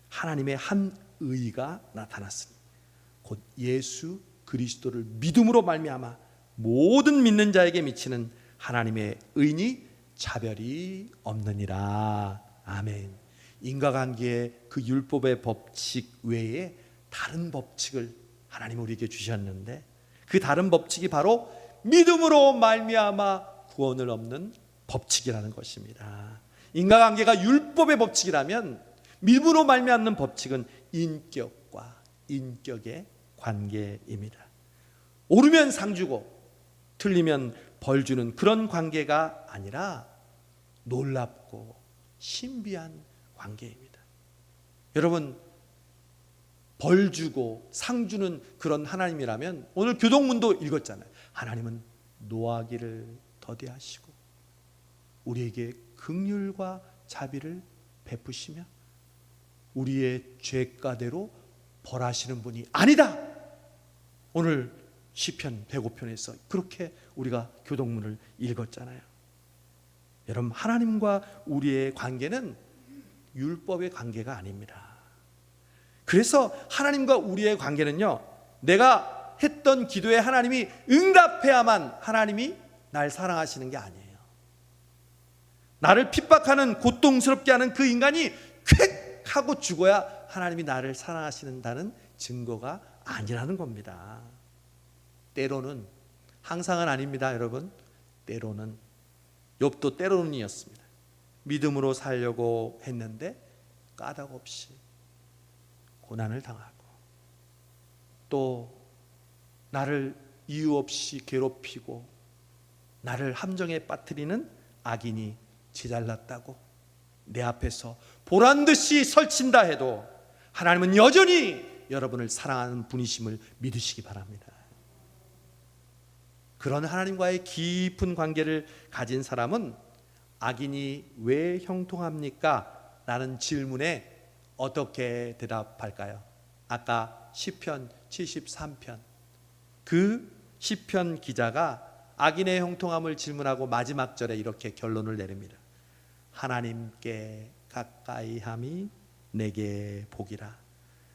하나님의 한 의가 나타났으니 곧 예수 그리스도를 믿음으로 말미암아 모든 믿는 자에게 미치는 하나님의 의니 차별이 없느니라. 아멘. 인과관계의 그 율법의 법칙 외에 다른 법칙을 하나님 우리에게 주셨는데 그 다른 법칙이 바로 믿음으로 말미암아 구원을 얻는 법칙이라는 것입니다. 인과관계가 율법의 법칙이라면 믿음으로 말미암는 법칙은 인격과 인격의 관계입니다. 옳으면 상 주고 틀리면 벌 주는 그런 관계가 아니라 놀랍고 신비한 관계입니다. 여러분, 벌 주고 상 주는 그런 하나님이라면 오늘 교동문도 읽었잖아요. 하나님은 노하기를 더디하시고 우리에게 긍휼과 자비를 베푸시며 우리의 죄가대로 벌하시는 분이 아니다. 오늘 시편 105편에서 그렇게 우리가 교동문을 읽었잖아요. 여러분, 하나님과 우리의 관계는 율법의 관계가 아닙니다. 그래서 하나님과 우리의 관계는요, 내가 했던 기도에 하나님이 응답해야만 하나님이 날 사랑하시는 게 아니에요. 나를 핍박하는 고통스럽게 하는 그 인간이 쾌 하고 죽어야 하나님이 나를 사랑하시는다는 증거가 아니라는 겁니다. 때로는, 항상은 아닙니다, 여러분. 때로는, 욥도 때로는이었습니다. 믿음으로 살려고 했는데 까닭없이 고난을 당하고 또 나를 이유 없이 괴롭히고 나를 함정에 빠뜨리는 악인이 지잘났다고 내 앞에서 보란듯이 설친다 해도 하나님은 여전히 여러분을 사랑하는 분이심을 믿으시기 바랍니다. 그런 하나님과의 깊은 관계를 가진 사람은 악인이 왜 형통합니까? 라는 질문에 어떻게 대답할까요? 아까 시편 73편, 그 시편 기자가 악인의 형통함을 질문하고 마지막 절에 이렇게 결론을 내립니다. 하나님께 가까이함이 내게 복이라.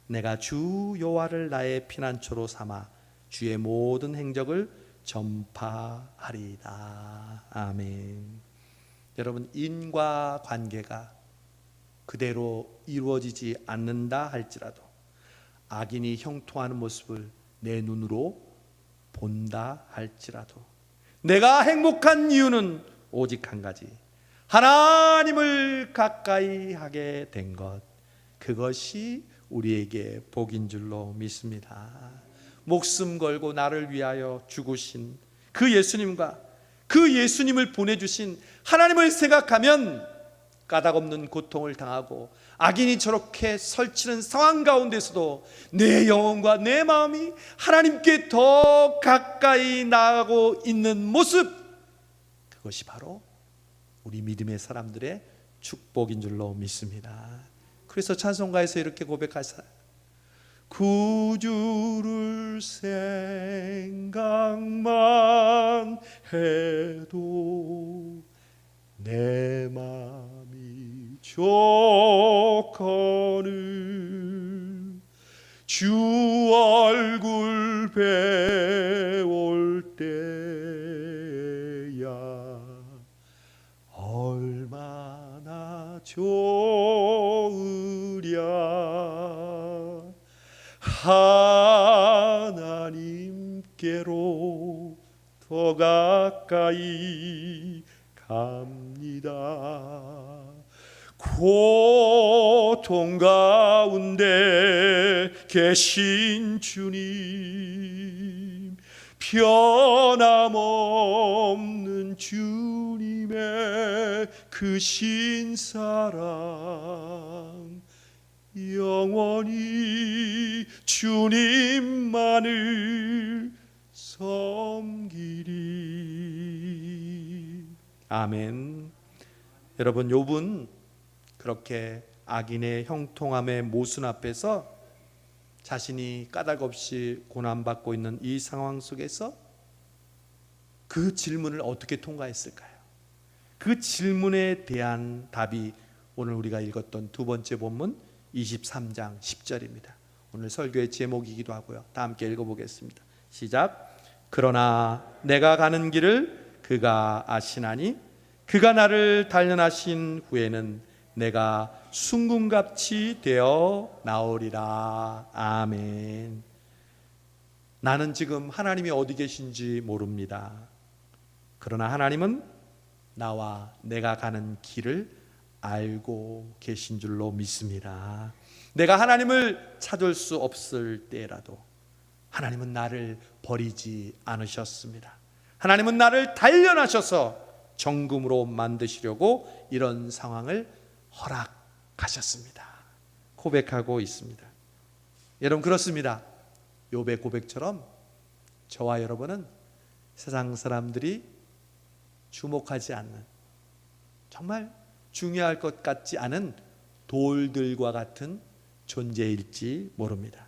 내가 주 여호와를 나의 피난처로 삼아 주의 모든 행적을 전파하리다. 아멘. 여러분, 인과관계가 그대로 이루어지지 않는다 할지라도 악인이 형통하는 모습을 내 눈으로 본다 할지라도 내가 행복한 이유는 오직 한 가지, 하나님을 가까이 하게 된 것, 그것이 우리에게 복인 줄로 믿습니다. 목숨 걸고 나를 위하여 죽으신 그 예수님과 그 예수님을 보내주신 하나님을 생각하면 까닭없는 고통을 당하고 악인이 저렇게 설치는 상황 가운데서도 내 영혼과 내 마음이 하나님께 더 가까이 나아가고 있는 모습, 그것이 바로 우리 믿음의 사람들의 축복인 줄로 믿습니다. 그래서 찬송가에서 이렇게 고백하셨어요. 구주를 생각만 해도 내 마음이 좋거늘 주 얼굴 배울 때야 얼마나 좋으랴. 하나님 주께로 더 가까이 갑니다. 고통 가운데 계신 주님, 변함없는 주님의 크신 사랑, 영원히 주님만을 섬기리. 아멘. 여러분, 욥은 그렇게 악인의 형통함의 모순 앞에서 자신이 까닭없이 고난받고 있는 이 상황 속에서 그 질문을 어떻게 통과했을까요? 그 질문에 대한 답이 오늘 우리가 읽었던 두 번째 본문 23장 10절입니다. 오늘 설교의 제목이기도 하고요. 다 함께 읽어보겠습니다. 시작. 그러나 내가 가는 길을 그가 아시나니 그가 나를 단련하신 후에는 내가 순금같이 되어 나오리라. 아멘. 나는 지금 하나님이 어디 계신지 모릅니다. 그러나 하나님은 나와 내가 가는 길을 알고 계신 줄로 믿습니다. 내가 하나님을 찾을 수 없을 때라도 하나님은 나를 버리지 않으셨습니다. 하나님은 나를 단련하셔서 정금으로 만드시려고 이런 상황을 허락하셨습니다. 고백하고 있습니다. 여러분, 그렇습니다. 욥의 고백처럼 저와 여러분은 세상 사람들이 주목하지 않는, 정말 중요할 것 같지 않은 돌들과 같은 존재일지 모릅니다.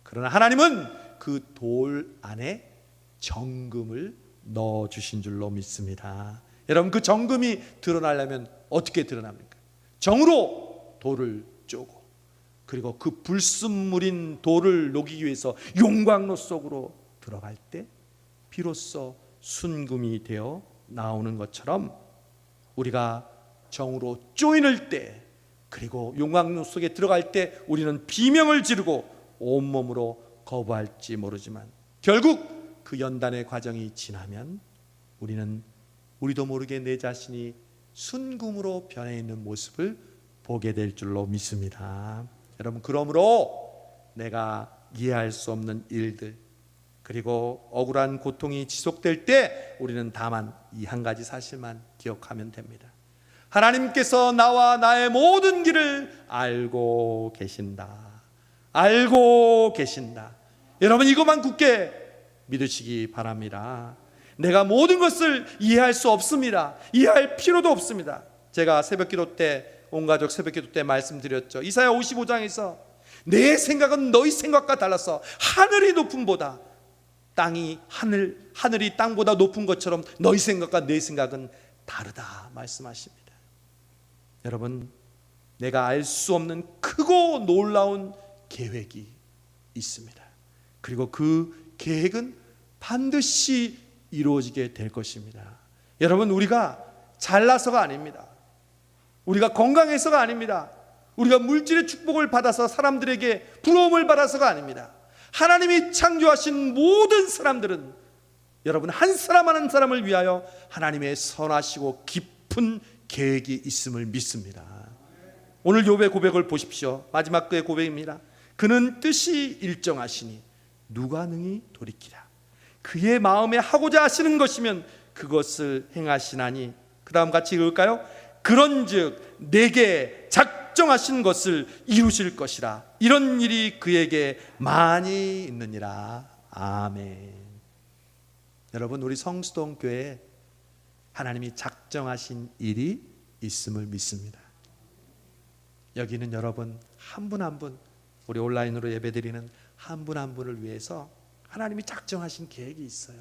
그러나 하나님은 그 돌 안에 정금을 넣어주신 줄로 믿습니다. 여러분, 그 정금이 드러나려면 어떻게 드러납니까? 정으로 돌을 쪼고, 그리고 그 불순물인 돌을 녹이기 위해서 용광로 속으로 들어갈 때 비로소 순금이 되어 나오는 것처럼 우리가 정으로 쪼이는 때, 그리고 용광로 속에 들어갈 때 우리는 비명을 지르고 온몸으로 거부할지 모르지만 결국 그 연단의 과정이 지나면 우리는 우리도 모르게 내 자신이 순금으로 변해 있는 모습을 보게 될 줄로 믿습니다. 여러분, 그러므로 내가 이해할 수 없는 일들, 그리고 억울한 고통이 지속될 때 우리는 다만 이 한 가지 사실만 기억하면 됩니다. 하나님께서 나와 나의 모든 길을 알고 계신다. 알고 계신다. 여러분, 이것만 굳게 믿으시기 바랍니다. 내가 모든 것을 이해할 수 없습니다. 이해할 필요도 없습니다. 제가 새벽기도 때, 온가족 새벽기도 때 말씀드렸죠. 이사야 55장에서 내 생각은 너희 생각과 달라서 하늘이 높음보다 하늘이 땅보다 높은 것처럼 너희 생각과 내 생각은 다르다 말씀하십니다. 여러분, 내가 알 수 없는 크고 놀라운 계획이 있습니다. 그리고 그 계획은 반드시 이루어지게 될 것입니다. 여러분, 우리가 잘나서가 아닙니다. 우리가 건강해서가 아닙니다. 우리가 물질의 축복을 받아서 사람들에게 부러움을 받아서가 아닙니다. 하나님이 창조하신 모든 사람들은 여러분, 한 사람 한 사람을 위하여 하나님의 선하시고 깊은 계획이 있음을 믿습니다. 오늘 욥의 고백을 보십시오. 마지막 그의 고백입니다. 그는 뜻이 일정하시니 누가 능히 돌이키라. 그의 마음에 하고자 하시는 것이면 그것을 행하시나니. 그 다음 같이 읽을까요? 그런즉 내게 작정하신 것을 이루실 것이라. 이런 일이 그에게 많이 있느니라. 아멘. 여러분, 우리 성수동 교회에 하나님이 작정하신 일이 있음을 믿습니다. 여기는 여러분 한 분 한 분, 우리 온라인으로 예배드리는 한 분 한 분을 위해서 하나님이 작정하신 계획이 있어요.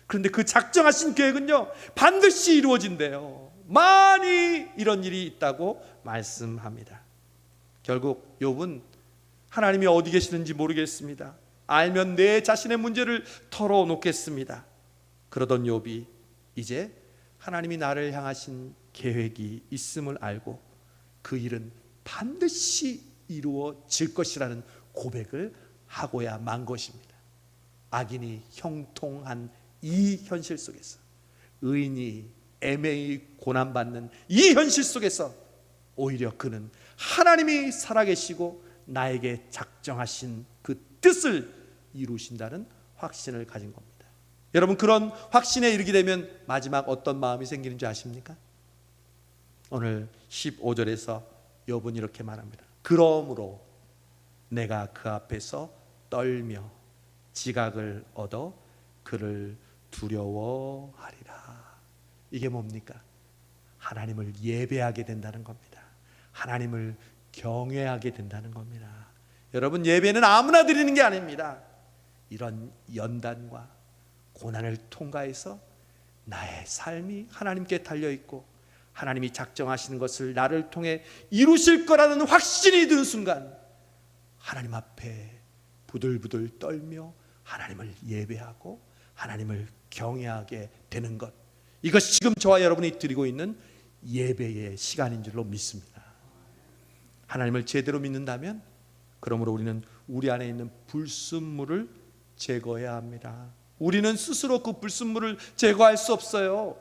그런데 그 작정하신 계획은요, 반드시 이루어진대요. 많이 이런 일이 있다고 말씀합니다. 결국 욥은 하나님이 어디 계시는지 모르겠습니다. 알면 내 자신의 문제를 털어놓겠습니다. 그러던 욥이 이제 하나님이 나를 향하신 계획이 있음을 알고 그 일은 반드시 이루어질 것이라는 고백을 하고야 만 것입니다. 악인이 형통한 이 현실 속에서, 의인이 애매히 고난받는 이 현실 속에서 오히려 그는 하나님이 살아계시고 나에게 작정하신 그 뜻을 이루신다는 확신을 가진 겁니다. 여러분, 그런 확신에 이르게 되면 마지막 어떤 마음이 생기는지 아십니까? 오늘 15절에서 욥은 이렇게 말합니다. 그러므로 내가 그 앞에서 떨며 지각을 얻어 그를 두려워하리라. 이게 뭡니까? 하나님을 예배하게 된다는 겁니다. 하나님을 경외하게 된다는 겁니다. 여러분, 예배는 아무나 드리는 게 아닙니다. 이런 연단과 고난을 통과해서 나의 삶이 하나님께 달려있고 하나님이 작정하시는 것을 나를 통해 이루실 거라는 확신이 드는 순간 하나님 앞에 부들부들 떨며 하나님을 예배하고 하나님을 경외하게 되는 것, 이것이 지금 저와 여러분이 드리고 있는 예배의 시간인 줄로 믿습니다. 하나님을 제대로 믿는다면 그러므로 우리는 우리 안에 있는 불순물을 제거해야 합니다. 우리는 스스로 그 불순물을 제거할 수 없어요.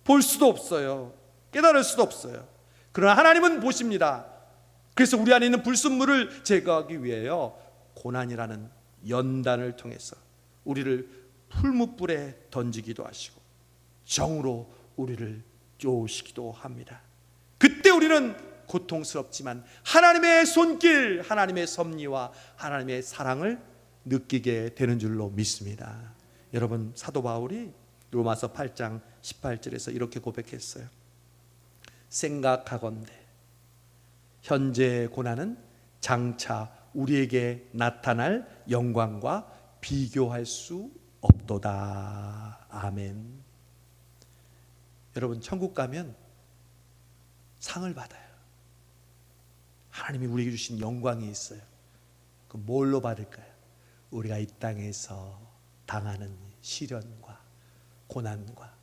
볼 수도 없어요. 깨달을 수도 없어요. 그러나 하나님은 보십니다. 그래서 우리 안에 있는 불순물을 제거하기 위하여 고난이라는 연단을 통해서 우리를 풀무불에 던지기도 하시고 정으로 우리를 쪼으시기도 합니다. 그때 우리는 고통스럽지만 하나님의 손길, 하나님의 섭리와 하나님의 사랑을 느끼게 되는 줄로 믿습니다. 여러분, 사도 바울이 로마서 8장 18절에서 이렇게 고백했어요. 생각하건대 현재의 고난은 장차 우리에게 나타날 영광과 비교할 수 없도다. 아멘. 여러분, 천국 가면 상을 받아요. 하나님이 우리에게 주신 영광이 있어요. 그 뭘로 받을까요? 우리가 이 땅에서 당하는 시련과 고난과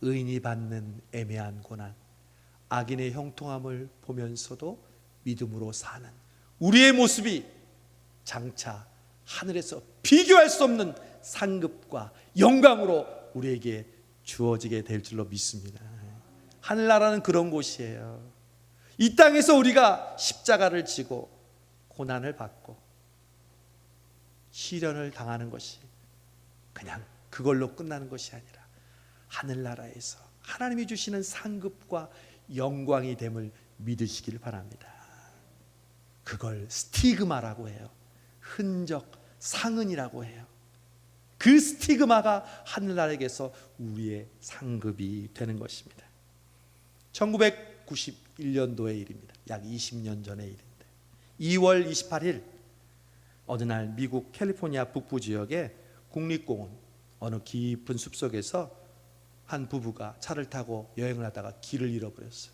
의인이 받는 애매한 고난, 악인의 형통함을 보면서도 믿음으로 사는 우리의 모습이 장차 하늘에서 비교할 수 없는 상급과 영광으로 우리에게 주어지게 될 줄로 믿습니다. 하늘나라는 그런 곳이에요. 이 땅에서 우리가 십자가를 지고 고난을 받고 시련을 당하는 것이 그냥 그걸로 끝나는 것이 아니라 하늘나라에서 하나님이 주시는 상급과 영광이 됨을 믿으시기를 바랍니다. 그걸 스티그마라고 해요. 흔적, 상흔이라고 해요. 그 스티그마가 하늘나라에게서 우리의 상급이 되는 것입니다. 1991년도의 일입니다. 약 20년 전의 일인데 2월 28일 어느 날 미국 캘리포니아 북부 지역의 국립공원 어느 깊은 숲속에서 한 부부가 차를 타고 여행을 하다가 길을 잃어버렸어요.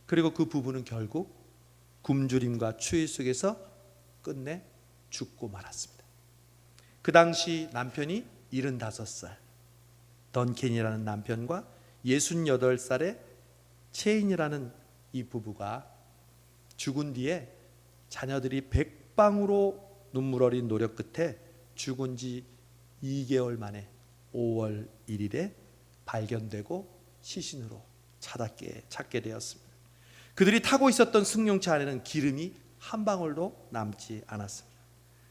그리고 그 부부는 결국 굶주림과 추위 속에서 끝내 죽고 말았습니다. 그 당시 남편이 75살 던켄이라는 남편과 68살의 체인이라는 이 부부가 죽은 뒤에 자녀들이 백방으로 눈물 어린 노력 끝에 죽은 지 2개월 만에 5월 1일에 발견되고 시신으로 찾게 되었습니다. 그들이 타고 있었던 승용차 안에는 기름이 한 방울도 남지 않았습니다.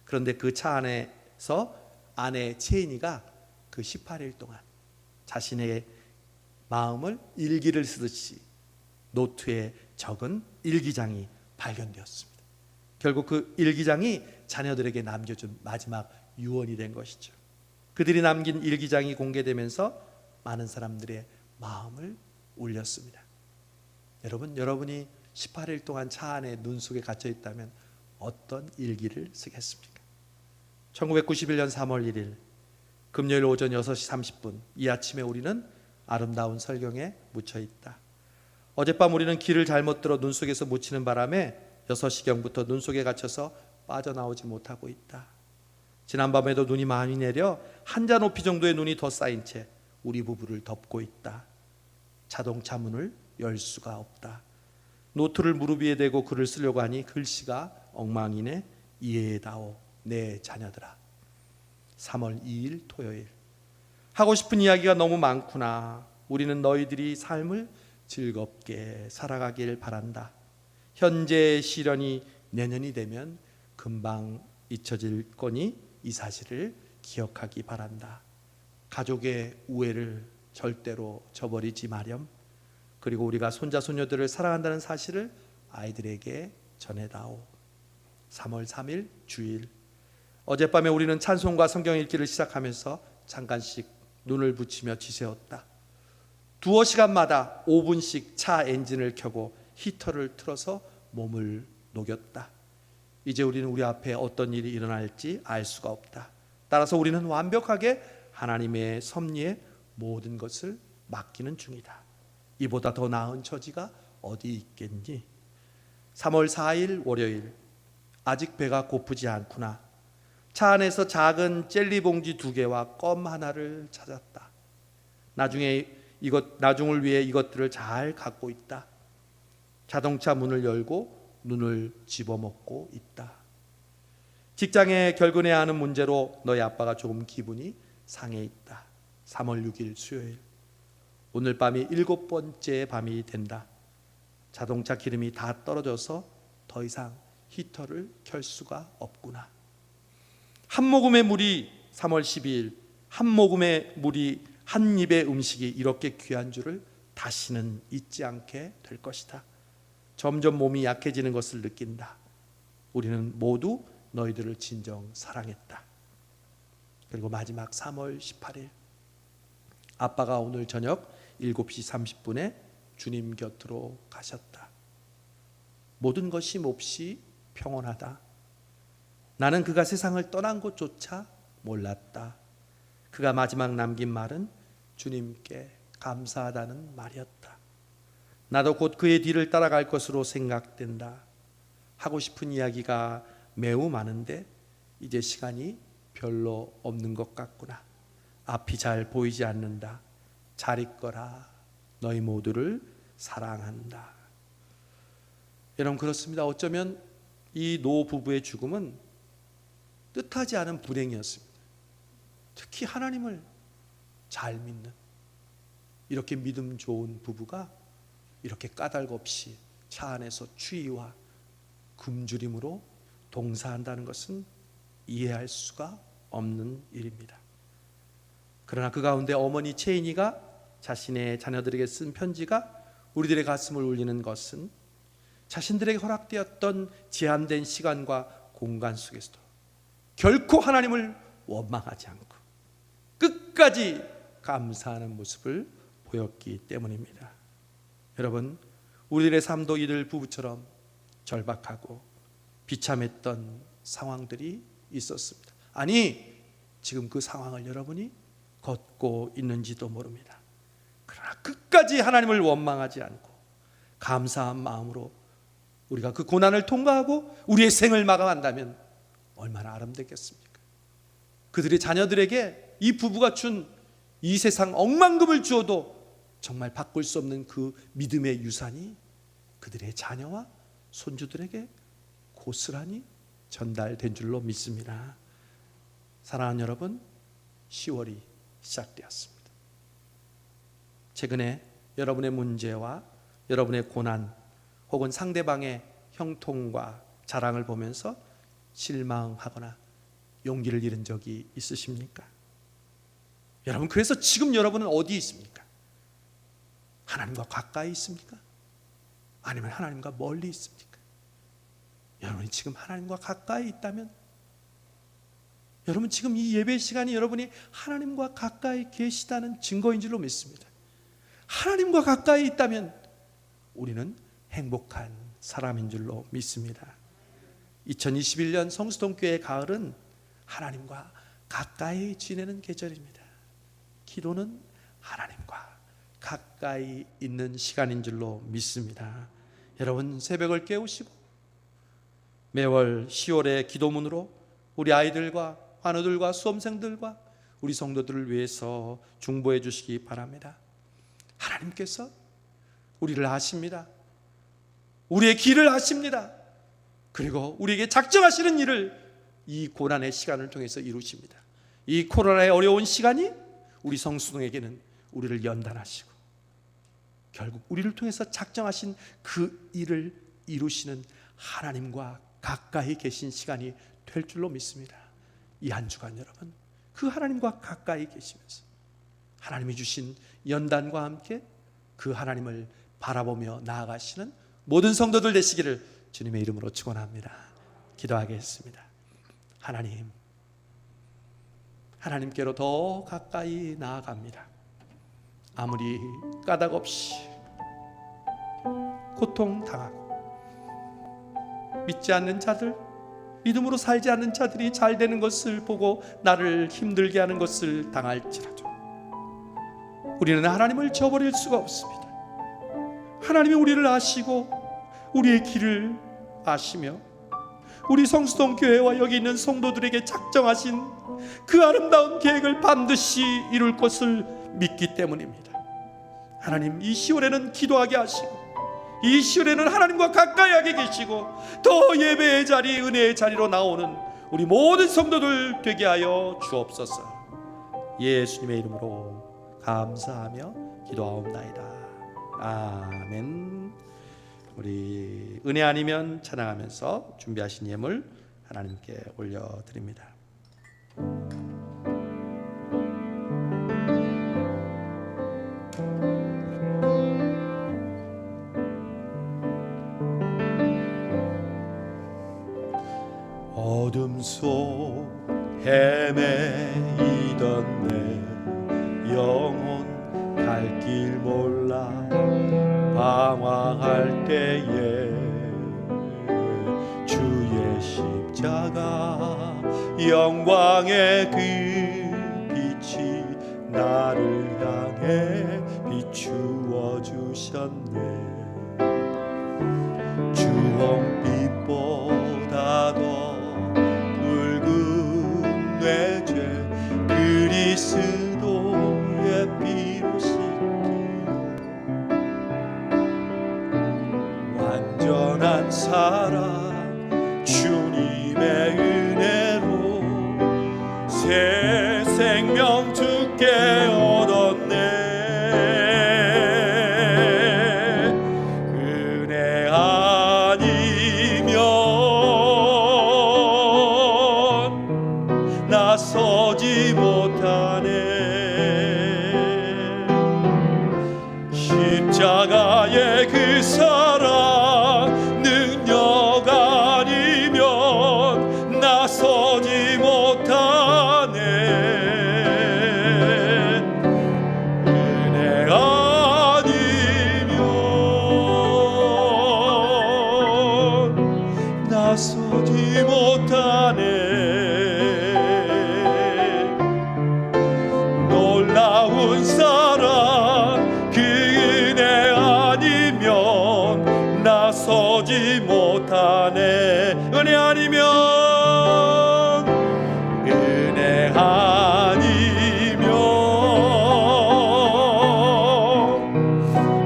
그런데 그 차 안에서 아내 체인이가 그 18일 동안 자신의 마음을 일기를 쓰듯이 노트에 적은 일기장이 발견되었습니다. 결국 그 일기장이 자녀들에게 남겨준 마지막 유언이 된 것이죠. 그들이 남긴 일기장이 공개되면서 많은 사람들의 마음을 울렸습니다. 여러분, 여러분이 18일 동안 차 안에 눈 속에 갇혀 있다면 어떤 일기를 쓰겠습니까? 1991년 3월 1일 금요일 오전 6시 30분 이 아침에 우리는 아름다운 설경에 묻혀 있다. 어젯밤 우리는 길을 잘못 들어 눈 속에서 묻히는 바람에 6시경부터 눈 속에 갇혀서 빠져나오지 못하고 있다. 지난밤에도 눈이 많이 내려 한자 높이 정도의 눈이 더 쌓인 채 우리 부부를 덮고 있다. 자동차 문을 열 수가 없다. 노트를 무릎 위에 대고 글을 쓰려고 하니 글씨가 엉망이네. 이해해다오 내 자녀들아. 3월 2일 토요일. 하고 싶은 이야기가 너무 많구나. 우리는 너희들이 삶을 즐겁게 살아가길 바란다. 현재의 시련이 내년이 되면 금방 잊혀질 거니 이 사실을 기억하기 바란다. 가족의 우애를 절대로 저버리지 마렴. 그리고 우리가 손자 손녀들을 사랑한다는 사실을 아이들에게 전해다오. 3월 3일 주일. 어젯밤에 우리는 찬송과 성경 읽기를 시작하면서 잠깐씩 눈을 붙이며 지새웠다. 두어 시간마다 5분씩 차 엔진을 켜고 히터를 틀어서 몸을 녹였다. 이제 우리는 우리 앞에 어떤 일이 일어날지 알 수가 없다. 따라서 우리는 완벽하게 하나님의 섭리에 모든 것을 맡기는 중이다. 이보다 더 나은 처지가 어디 있겠니? 3월 4일 월요일. 아직 배가 고프지 않구나. 차 안에서 작은 젤리 봉지 2개와 껌 하나를 찾았다. 나중을 위해 이것들을 잘 갖고 있다. 자동차 문을 열고 눈을 집어먹고 있다. 직장에 결근해야 하는 문제로 너희 아빠가 조금 기분이 상해 있다. 3월 6일 수요일. 오늘 밤이 7번째 밤이 된다. 자동차 기름이 다 떨어져서 더 이상 히터를 켤 수가 없구나. 한 모금의 물이 3월 12일 한 모금의 물이 한 입의 음식이 이렇게 귀한 줄을 다시는 잊지 않게 될 것이다. 점점 몸이 약해지는 것을 느낀다. 우리는 모두 너희들을 진정 사랑했다. 그리고 마지막 3월 18일 아빠가 오늘 저녁 7시 30분에 주님 곁으로 가셨다. 모든 것이 몹시 평온하다. 나는 그가 세상을 떠난 것조차 몰랐다. 그가 마지막 남긴 말은 주님께 감사하다는 말이었다. 나도 곧 그의 뒤를 따라갈 것으로 생각된다. 하고 싶은 이야기가 매우 많은데 이제 시간이 별로 없는 것 같구나. 앞이 잘 보이지 않는다. 잘 있거라. 너희 모두를 사랑한다. 여러분, 그렇습니다. 어쩌면 이 노 부부의 죽음은 뜻하지 않은 불행이었습니다. 특히 하나님을 잘 믿는 이렇게 믿음 좋은 부부가 이렇게 까닭 없이 차 안에서 추위와 굶주림으로 동사한다는 것은 이해할 수가 없는 일입니다. 그러나 그 가운데 어머니 채인이가 자신의 자녀들에게 쓴 편지가 우리들의 가슴을 울리는 것은 자신들에게 허락되었던 제한된 시간과 공간 속에서도 결코 하나님을 원망하지 않고 끝까지 감사하는 모습을 보였기 때문입니다. 여러분, 우리들의 삶도 이들 부부처럼 절박하고 비참했던 상황들이 있었습니다. 아니, 지금 그 상황을 여러분이 걷고 있는지도 모릅니다. 그러나 끝까지 하나님을 원망하지 않고 감사한 마음으로 우리가 그 고난을 통과하고 우리의 생을 마감한다면 얼마나 아름답겠습니까? 그들의 자녀들에게 이 부부가 준 이 세상 억만금을 주어도 정말 바꿀 수 없는 그 믿음의 유산이 그들의 자녀와 손주들에게 고스란히 전달된 줄로 믿습니다. 사랑하는 여러분, 10월이 시작되었습니다. 최근에 여러분의 문제와 여러분의 고난 혹은 상대방의 형통과 자랑을 보면서 실망하거나 용기를 잃은 적이 있으십니까? 여러분, 그래서 지금 여러분은 어디 있습니까? 하나님과 가까이 있습니까? 아니면 하나님과 멀리 있습니까? 여러분이 지금 하나님과 가까이 있다면, 여러분 지금 이 예배 시간이 여러분이 하나님과 가까이 계시다는 증거인 줄로 믿습니다. 하나님과 가까이 있다면 우리는 행복한 사람인 줄로 믿습니다. 2021년 성수동교회 가을은 하나님과 가까이 지내는 계절입니다. 기도는 하나님과 가까이 있는 시간인 줄로 믿습니다. 여러분, 새벽을 깨우시고 매월 10월의 기도문으로 우리 아이들과 환우들과 수험생들과 우리 성도들을 위해서 중보해 주시기 바랍니다. 하나님께서 우리를 아십니다. 우리의 길을 아십니다. 그리고 우리에게 작정하시는 일을 이 고난의 시간을 통해서 이루십니다. 이 코로나의 어려운 시간이 우리 성수동에게는 우리를 연단하시고 결국 우리를 통해서 작정하신 그 일을 이루시는 하나님과 가까이 계신 시간이 될 줄로 믿습니다. 이 한 주간 여러분, 그 하나님과 가까이 계시면서 하나님이 주신 연단과 함께 그 하나님을 바라보며 나아가시는 모든 성도들 되시기를 주님의 이름으로 축원합니다. 기도하겠습니다. 하나님께로 더 가까이 나아갑니다. 아무리 까닭 없이 고통당하고 믿지 않는 자들, 믿음으로 살지 않는 자들이 잘 되는 것을 보고 나를 힘들게 하는 것을 당할지라도 우리는 하나님을 저버릴 수가 없습니다. 하나님이 우리를 아시고 우리의 길을 아시며 우리 성수동 교회와 여기 있는 성도들에게 작정하신 그 아름다운 계획을 반드시 이룰 것을 믿기 때문입니다. 하나님, 이 시월에는 기도하게 하시고 이 시월에는 하나님과 가까이 하게 계시고 더 예배의 자리, 은혜의 자리로 나오는 우리 모든 성도들 되게 하여 주옵소서. 예수님의 이름으로 감사하며 기도하옵나이다. 아멘. 우리 은혜 아니면 찬양하면서 준비하신 예물 하나님께 올려드립니다. 어둠 속 헤매이던 내 영혼 갈 길 몰라 방황할 때에 주의 십자가 영광의 그 빛이 나를 향해 비추어 주셨네. 주홍빛보다도 붉은 내 죄 그리스도의 피로 씻기 완전한 사랑 주님의 은혜로 새 생명 주께 얻었네. 은혜 아니면 나서지 못하네. 십자가의 그 사랑 능력 아니면 나서지 못하네. 은혜 아니면 나서지 못하네. 놀라운 사랑 그 은혜 아니면 나서지 못하네. 은혜 아니면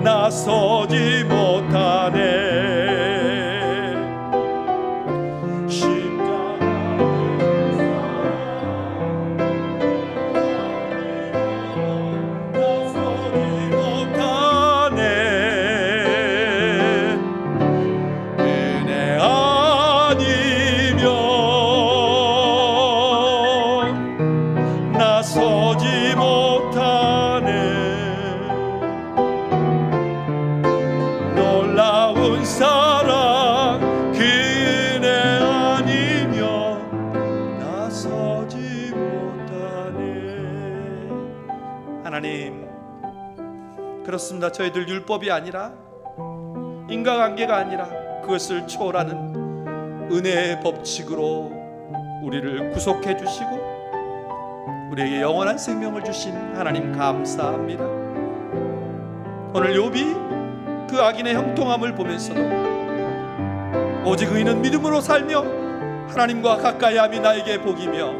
나서지 못하네. 나서지 못하네. 놀라운 사랑 그 은혜 아니면 나서지 못하네. 하나님, 그렇습니다. 저희들 율법이 아니라 인과관계가 아니라 그것을 초월하는 은혜의 법칙으로 우리를 구속해 주시고 우리에게 영원한 생명을 주신 하나님 감사합니다. 오늘 욥이 그 악인의 형통함을 보면서도 오직 의인은 믿음으로 살며 하나님과 가까이함이 나에게 복이며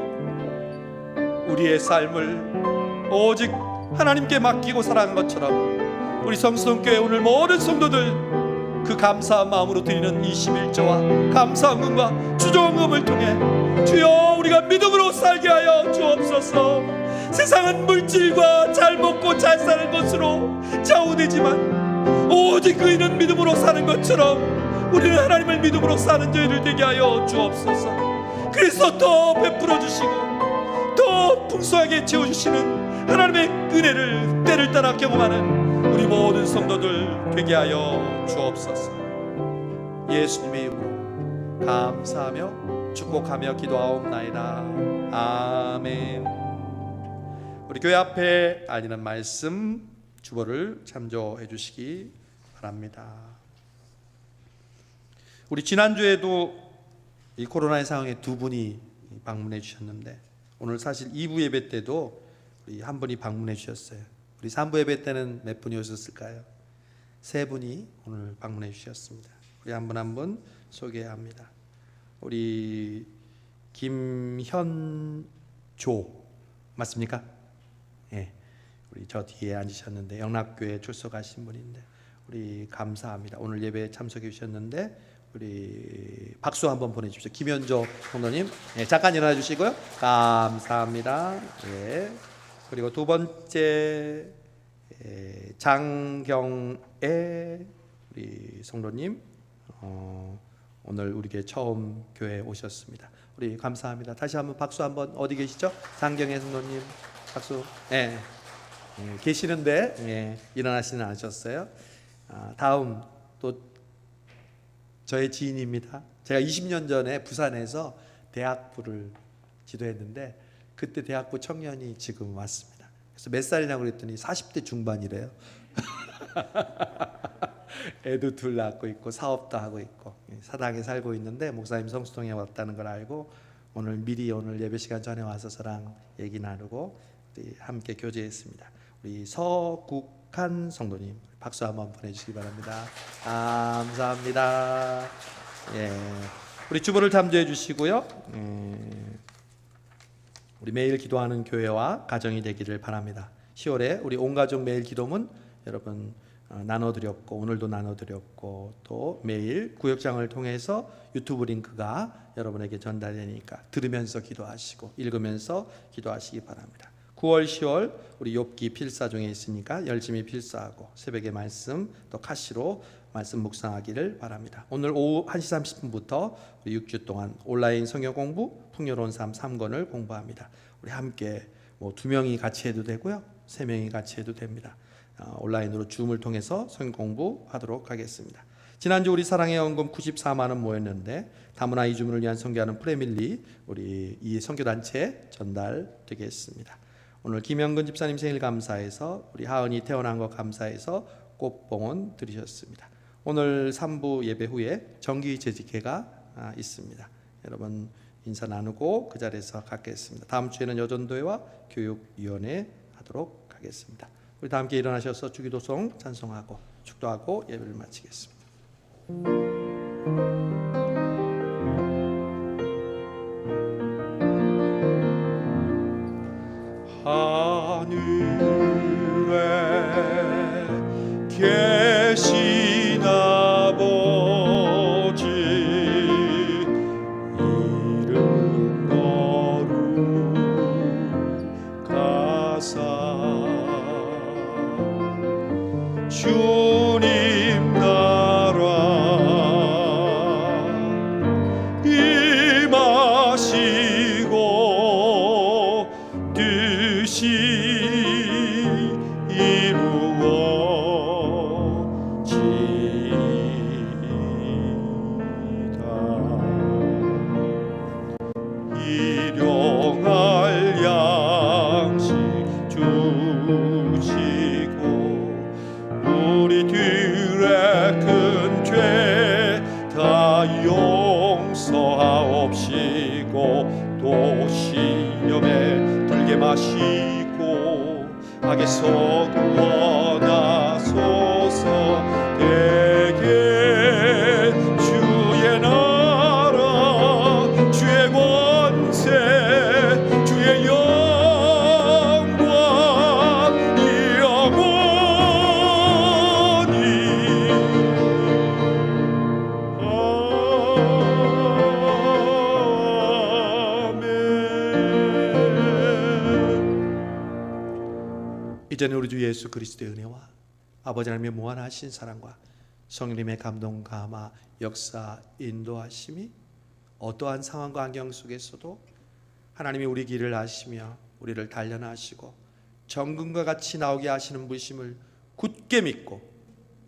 우리의 삶을 오직 하나님께 맡기고 살아가는 것처럼 우리 성수동교회 오늘 모든 성도들 그 감사한 마음으로 드리는 21조와 감사헌금과 주조헌금을 통해 주여 우리가 믿음으로 살게 하여 주옵소서. 세상은 물질과 잘 먹고 잘 사는 것으로 좌우되지만 오직 의인은 믿음으로 사는 것처럼 우리는 하나님을 믿음으로 사는 저희들 되게 하여 주옵소서. 그래서 더 베풀어 주시고 더 풍성하게 채워주시는 하나님의 은혜를 때를 따라 경험하는 우리 모든 성도들 되게 하여 주옵소서. 예수님의 이름으로 감사하며 축복하며 기도하옵나이다. 아멘. 우리 교회 앞에 알리는 말씀 주보를 참조해 주시기 바랍니다. 우리 지난주에도 이 코로나의 상황에 두 분이 방문해 주셨는데 오늘 사실 2부 예배 때도 우리 한 분이 방문해 주셨어요. 우리 3부 예배 때는 몇 분이 오셨을까요? 3분이 오늘 방문해 주셨습니다. 우리 한 분 한 분 소개합니다. 우리 김현조 맞습니까? 예, 우리 저 뒤에 앉으셨는데 영락교회 출석하신 분인데 우리 감사합니다. 오늘 예배에 참석해 주셨는데 우리 박수 한번 보내주십시오. 김현조 성도님, 예, 잠깐 일어나 주시고요. 감사합니다. 예. 그리고 두 번째 장경애 우리 성도님, 오늘 우리 교회 처음 교회에 오셨습니다. 우리 감사합니다. 다시 한번 박수 한번. 어디 계시죠? 장경애 성도님 박수. 예, 예, 계시는데 예, 일어나시는 않으셨어요. 다음 또 저의 지인입니다. 제가 20년 전에 부산에서 대학부를 지도했는데 그때 대학부 청년이 지금 왔습니다. 그래서 몇 살이냐고 그랬더니 40대 중반이래요. 애도 둘 낳고 있고 사업도 하고 있고 사당에 살고 있는데 목사님 성수동에 왔다는 걸 알고 오늘 미리 오늘 예배 시간 전에 와서 저랑 얘기 나누고 우리 함께 교제했습니다. 우리 서국한 성도님 박수 한번 보내주시기 바랍니다. 감사합니다. 예, 우리 주보를 참조해 주시고요. 우리 매일 기도하는 교회와 가정이 되기를 바랍니다. 10월에 우리 온 가족 매일 기도문 여러분 나눠드렸고 오늘도 나눠드렸고 또 매일 구역장을 통해서 유튜브 링크가 여러분에게 전달되니까 들으면서 기도하시고 읽으면서 기도하시기 바랍니다. 9월 10월 우리 욥기 필사 중에 있으니까 열심히 필사하고 새벽에 말씀 또 카시로 말씀 묵상하기를 바랍니다. 오늘 오후 1시 30분부터 우리 6주 동안 온라인 성경 공부 풍요로운 삶 3권을 공부합니다. 우리 함께 뭐 2명이 같이 해도 되고요 3명이 같이 해도 됩니다. 온라인으로 줌을 통해서 성경 공부하도록 하겠습니다. 지난주 우리 사랑의 헌금 94만 원 모였는데 다문화 이주민을 위한 선교하는 프레밀리 우리 이 선교단체에 전달되겠습니다. 오늘 김영근 집사님 생일 감사해서 우리 하은이 태어난 거 감사해서 꽃봉헌 드리셨습니다. 오늘 3부 예배 후에 정기 재직회가 있습니다. 여러분 인사 나누고 그 자리에서 갖겠습니다. 다음 주에는 여전도회와 교육위원회 하도록 하겠습니다. 우리 다 함께 일어나셔서 주기도송 찬송하고 축도하고 예배를 마치겠습니다. 하늘에 계신 아버지 이름 거룩하사 주님 나라 임하시고 뜻이 일용할 양식 주시고 우리들의 큰 죄 다 용서하옵시고 또 시험에 들게 마시고 악에서 구원하소서. 대개 주의 나라 주의 권세 주의 영광 영원히 아멘. 이제는 우리 주 예수 그리스도의 은혜와 아버지 하나님의 무한하신 사랑과 성령님의 감동, 감화, 역사, 인도하심이 어떠한 상황과 환경 속에서도 하나님이 우리 길을 아시며 우리를 단련하시고 정금과 같이 나오게 하시는 부심을 굳게 믿고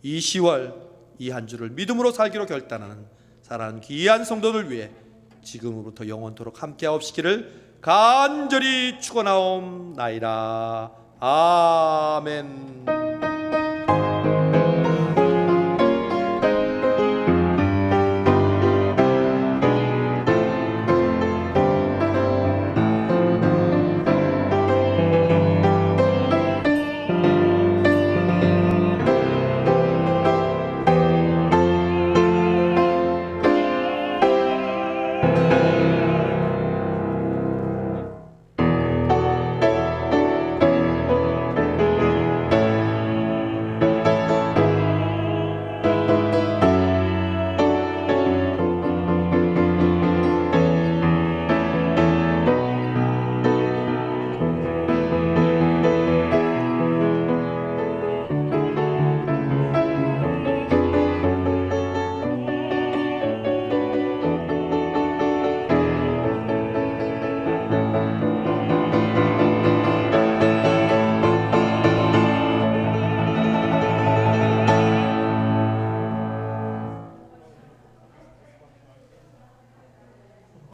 이 10월 이 한 주를 믿음으로 살기로 결단하는 사랑하는 귀한 성도들 위해 지금부터 영원토록 함께하옵시기를 간절히 축원하옵나이다. 아멘.